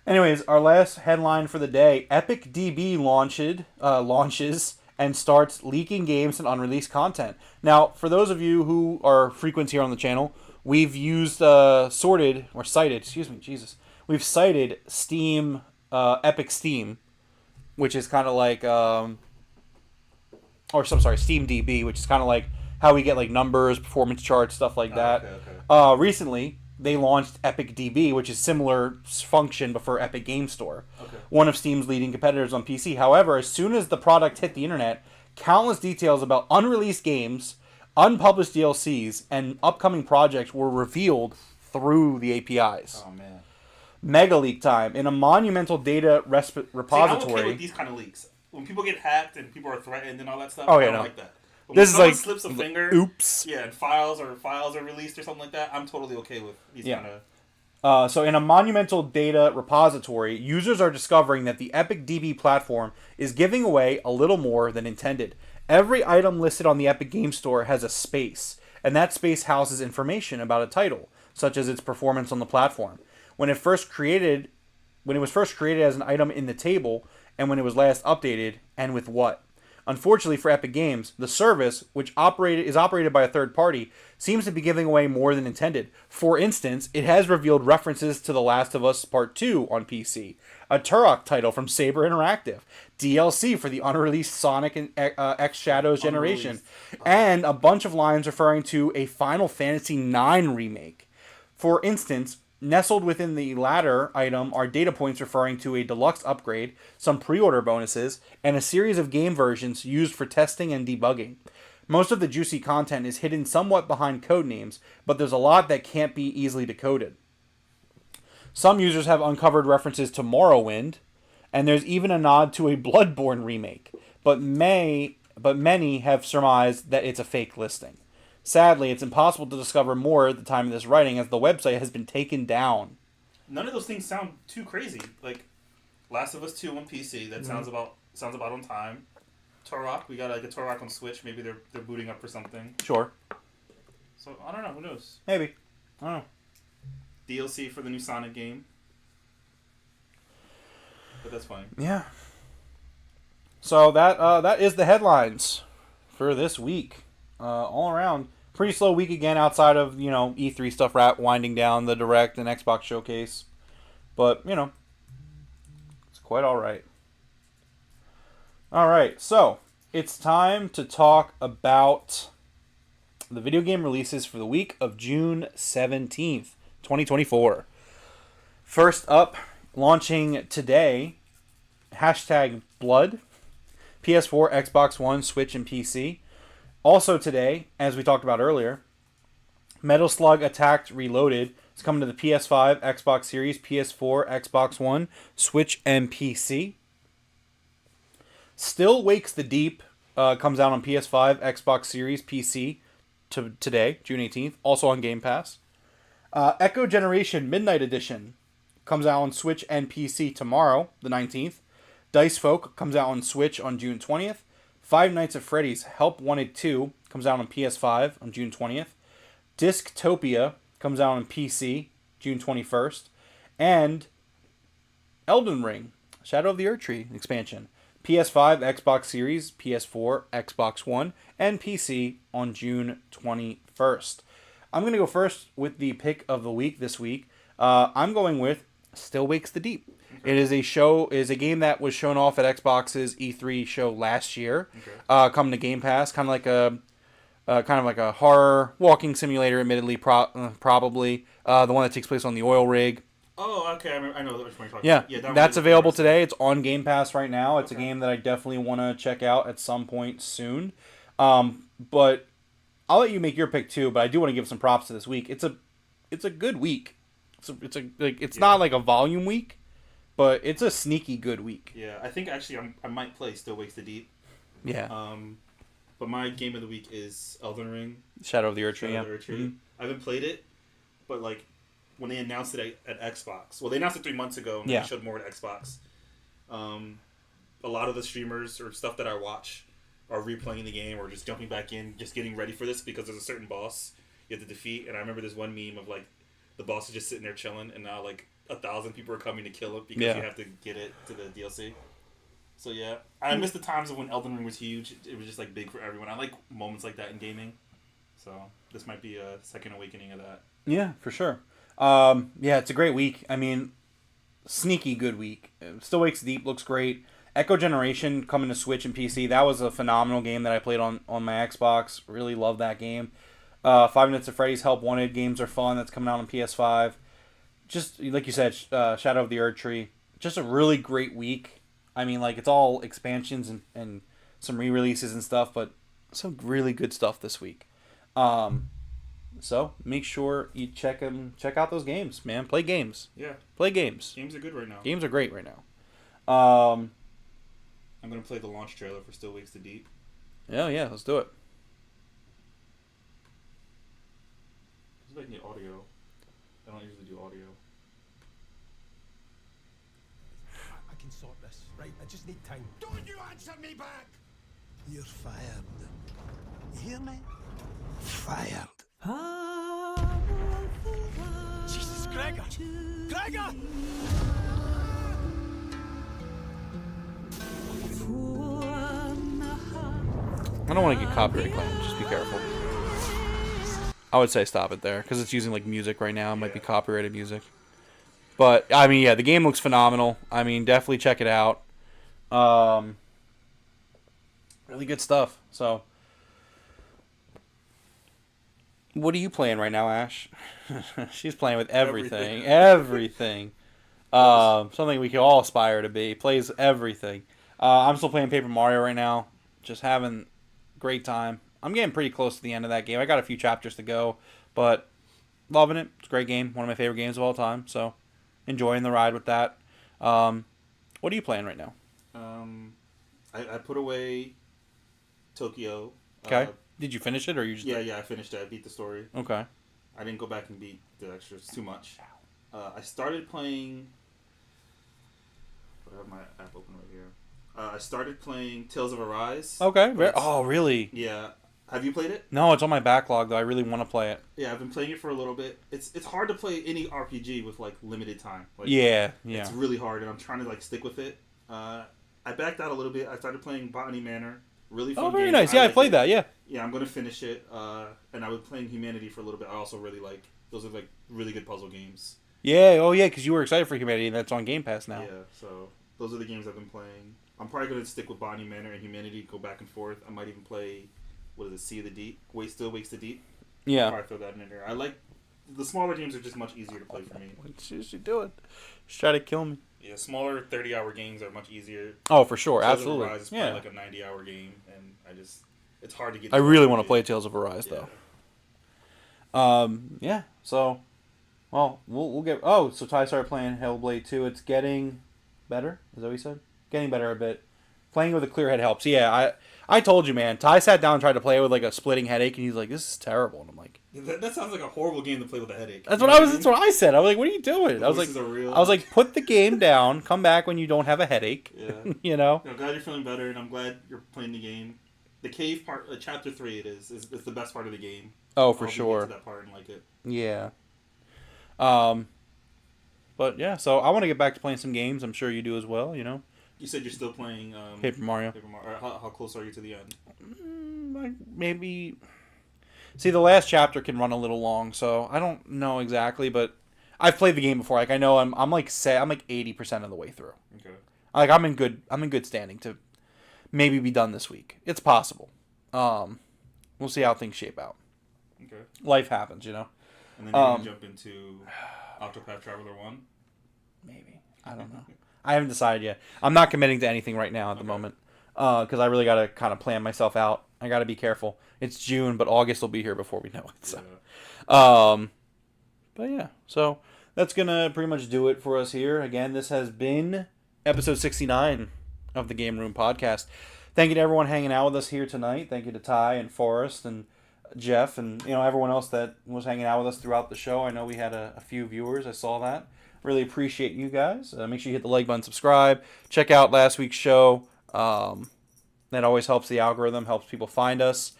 Anyways, our last headline for the day. Epic DB launches and starts leaking games and unreleased content. Now, for those of you who are frequents here on the channel, we've used We've cited Steam, Epic Steam, which is kind of like, Steam DB, which is kind of like how we get like numbers, performance charts, stuff like that. Okay. Recently, they launched Epic DB, which is similar function but for Epic Game Store. Okay. One of Steam's leading competitors on PC. However, as soon as the product hit the internet, countless details about unreleased games, unpublished DLCs, and upcoming projects were revealed through the APIs. Oh man. Mega leak time. In a monumental data repository. See, I'm okay with these kind of leaks. When people get hacked and people are threatened and all that stuff, I don't like that. When this is like slips a finger, oops. Yeah, and files are released or something like that. I'm totally okay with these kind of. So in a monumental data repository, users are discovering that the Epic DB platform is giving away a little more than intended. Every item listed on the Epic Game Store has a space, and that space houses information about a title, such as its performance on the platform. When it was first created as an item in the table, and when it was last updated, and with what. Unfortunately for Epic Games, the service, which is operated by a third party, seems to be giving away more than intended. For instance, it has revealed references to The Last of Us Part 2 on PC, a Turok title from Saber Interactive, DLC for the unreleased Sonic and X Shadows generation, and a bunch of lines referring to a Final Fantasy IX remake. For instance, nestled within the latter item are data points referring to a deluxe upgrade, some pre-order bonuses, and a series of game versions used for testing and debugging. Most of the juicy content is hidden somewhat behind code names, but there's a lot that can't be easily decoded. Some users have uncovered references to Morrowind, and there's even a nod to a Bloodborne remake, but many have surmised that it's a fake listing. Sadly, it's impossible to discover more at the time of this writing, as the website has been taken down. None of those things sound too crazy. Like Last of Us 2 on PC, that sounds about on time. Turok, we got like a Turok on Switch. Maybe they're booting up for something. Sure. So I don't know. Who knows? Maybe. I don't know. DLC for the new Sonic game. But that's fine. Yeah. So that is the headlines for this week. All around, pretty slow week again outside of, E3 stuff winding down, the Direct and Xbox Showcase. But, it's quite all right. All right, so it's time to talk about the video game releases for the week of June 17th, 2024. First up, launching today, #Blood, PS4, Xbox One, Switch, and PC. Also today, as we talked about earlier, Metal Slug Attacked Reloaded is coming to the PS5, Xbox Series, PS4, Xbox One, Switch, and PC. Still Wakes the Deep comes out on PS5, Xbox Series, PC today, June 18th, also on Game Pass. Echo Generation Midnight Edition comes out on Switch and PC tomorrow, the 19th. Dice Folk comes out on Switch on June 20th. Five Nights at Freddy's Help Wanted 2 comes out on PS5 on June 20th. Disctopia comes out on PC June 21st. And Elden Ring, Shadow of the Erdtree expansion, PS5, Xbox Series, PS4, Xbox One, and PC on June 21st. I'm going to go first with the pick of the week this week. I'm going with Still Wakes the Deep. Okay. It is a game that was shown off at Xbox's E3 show last year. Okay. Coming to Game Pass, kind of like a horror walking simulator, admittedly, probably the one that takes place on the oil rig. Oh, okay. I know which one you're talking about. Yeah, that's available today. It's on Game Pass right now. It's a game that I definitely want to check out at some point soon. But I'll let you make your pick too. But I do want to give some props to this week. It's a good week. It's not like a volume week, but it's a sneaky good week. Yeah, I think actually I might play Still Wakes the Deep. Yeah. But my game of the week is Elden Ring. Shadow of the Erdtree. Mm-hmm. I haven't played it, but like when they announced it at Xbox, well, they announced it 3 months ago, and they showed more at Xbox. A lot of the streamers or stuff that I watch are replaying the game or just jumping back in, just getting ready for this because there's a certain boss you have to defeat. And I remember there's one meme of like the boss is just sitting there chilling, and now like 1,000 people are coming to kill it because you have to get it to the DLC. So yeah, I miss the times of when Elden Ring was huge. It was just like big for everyone. I like moments like that in gaming. So this might be a second awakening of that. Yeah, for sure. It's a great week. I mean, sneaky good week. Still Wakes Deep looks great. Echo Generation coming to Switch and PC. That was a phenomenal game that I played on my Xbox. Really love that game. Five Nights at Freddy's Help Wanted games are fun. That's coming out on PS5. Just like you said, Shadow of the Erdtree. Just a really great week. I mean, like, it's all expansions and some re-releases and stuff, but some really good stuff this week. So make sure you check out those games, man. Play games. Yeah. Play games. Games are good right now. Games are great right now. I'm going to play the launch trailer for Still Wakes the Deep. Yeah, let's do it. I need audio. I don't usually do audio. I can sort this. Right, I just need time. Don't you answer me back! You're fired. You hear me? Fired. Jesus, Gregor! Gregor! I don't want to get copyright claimed. Just be careful. I would say stop it there because it's using like music right now. It might be copyrighted music. But I mean, yeah, the game looks phenomenal. I mean, definitely check it out. Really good stuff. So, what are you playing right now, Ash? She's playing with everything. Everything. Something we can all aspire to be. Plays everything. I'm still playing Paper Mario right now. Just having a great time. I'm getting pretty close to the end of that game. I got a few chapters to go, but loving it. It's a great game. One of my favorite games of all time. So, enjoying the ride with that. What are you playing right now? I put away Tokyo. Okay. Did you finish it, or you just? Yeah, I finished it. I beat the story. Okay. I didn't go back and beat the extras. Too much. I started playing. I have my app open right here. I started playing Tales of Arise. Okay. Oh, really? Yeah. Have you played it? No, it's on my backlog though. I really want to play it. Yeah, I've been playing it for a little bit. It's hard to play any RPG with like limited time. Like, yeah. It's really hard, and I'm trying to like stick with it. I backed out a little bit. I started playing Botany Manor. Really fun Oh, very game. nice. Yeah, I like played it. that. Yeah. Yeah, I'm gonna finish it. And I was playing Humanity for a little bit. I also really like those are like really good puzzle games. Yeah. Oh, yeah. Because you were excited for Humanity, and that's on Game Pass now. Yeah, so those are the games I've been playing. I'm probably gonna stick with Bonnie Manor and Humanity, go back and forth. I might even play what is it, Sea of the Deep? Still Wakes the Deep. Yeah. I'll probably throw that in there. I like the smaller games are just much easier to play for me. What's she doing? She's trying to kill me. Yeah, smaller 30-hour games are much easier. Oh, for sure. Tales of Absolutely. Arise is Yeah. probably like a 90-hour game, and it's hard to get. I really want to play Tales of Arise, Yeah. though. Yeah. So, well, we'll get. Oh, so Ty started playing Hellblade 2. It's getting better. Is that what you said? Getting better a bit. Playing with a clear head helps. Yeah, I told you, man. Ty sat down and tried to play it with like a splitting headache, and he's like, "This is terrible." And I'm like, That sounds like a horrible game to play with a headache. That's what I was. That's what I said. I was like, "What are you doing?" I was Voices like, are real. I was like, "Put the game down. Come back when you don't have a headache." Yeah. You know. I'm glad you're feeling better, and I'm glad you're playing the game. The cave part, chapter 3, is the best part of the game. Oh, I for hope you sure. get to that part and like it. Yeah. But yeah, so I want to get back to playing some games. I'm sure you do as well. You know. You said you're still playing Paper Mario. Paper Mario. How close are you to the end? Maybe. See, the last chapter can run a little long, so I don't know exactly, but I've played the game before. Like I know I'm like 80% of the way through. Okay. Like I'm in good standing to maybe be done this week. It's possible. We'll see how things shape out. Okay. Life happens, you know. And then you're gonna jump into Octopath Traveler 1. Maybe. I don't know. I haven't decided yet. I'm not committing to anything right now at the moment because I really got to kind of plan myself out. I got to be careful. It's June, but August will be here before we know it. So. Yeah. But yeah, so that's going to pretty much do it for us here. Again, this has been episode 69 of the Game Room Podcast. Thank you to everyone hanging out with us here tonight. Thank you to Ty and Forrest and Jeff and everyone else that was hanging out with us throughout the show. I know we had a few viewers. I saw that. Really appreciate you guys. Make sure you hit the like button, subscribe. Check out last week's show. That always helps the algorithm, helps people find us.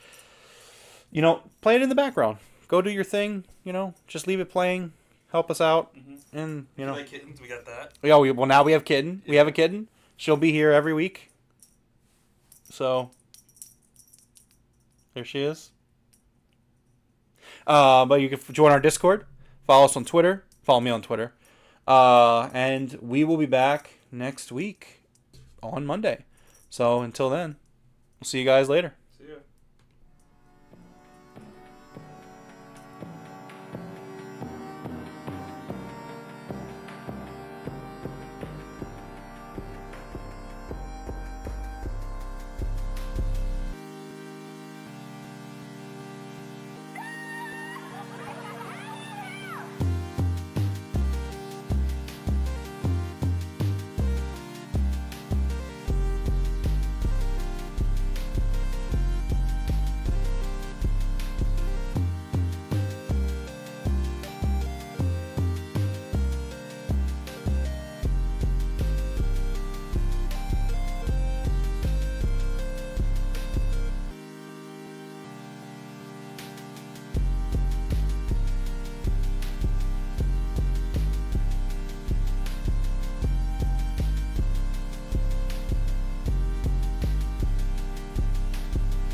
Play it in the background. Go do your thing. Just leave it playing. Help us out. Mm-hmm. And Like kittens, we got that. Yeah. Well, now we have Kitten. We have a kitten. She'll be here every week. So there she is. But you can join our Discord. Follow us on Twitter. Follow me on Twitter. And we will be back next week on Monday. So until then, we'll see you guys later.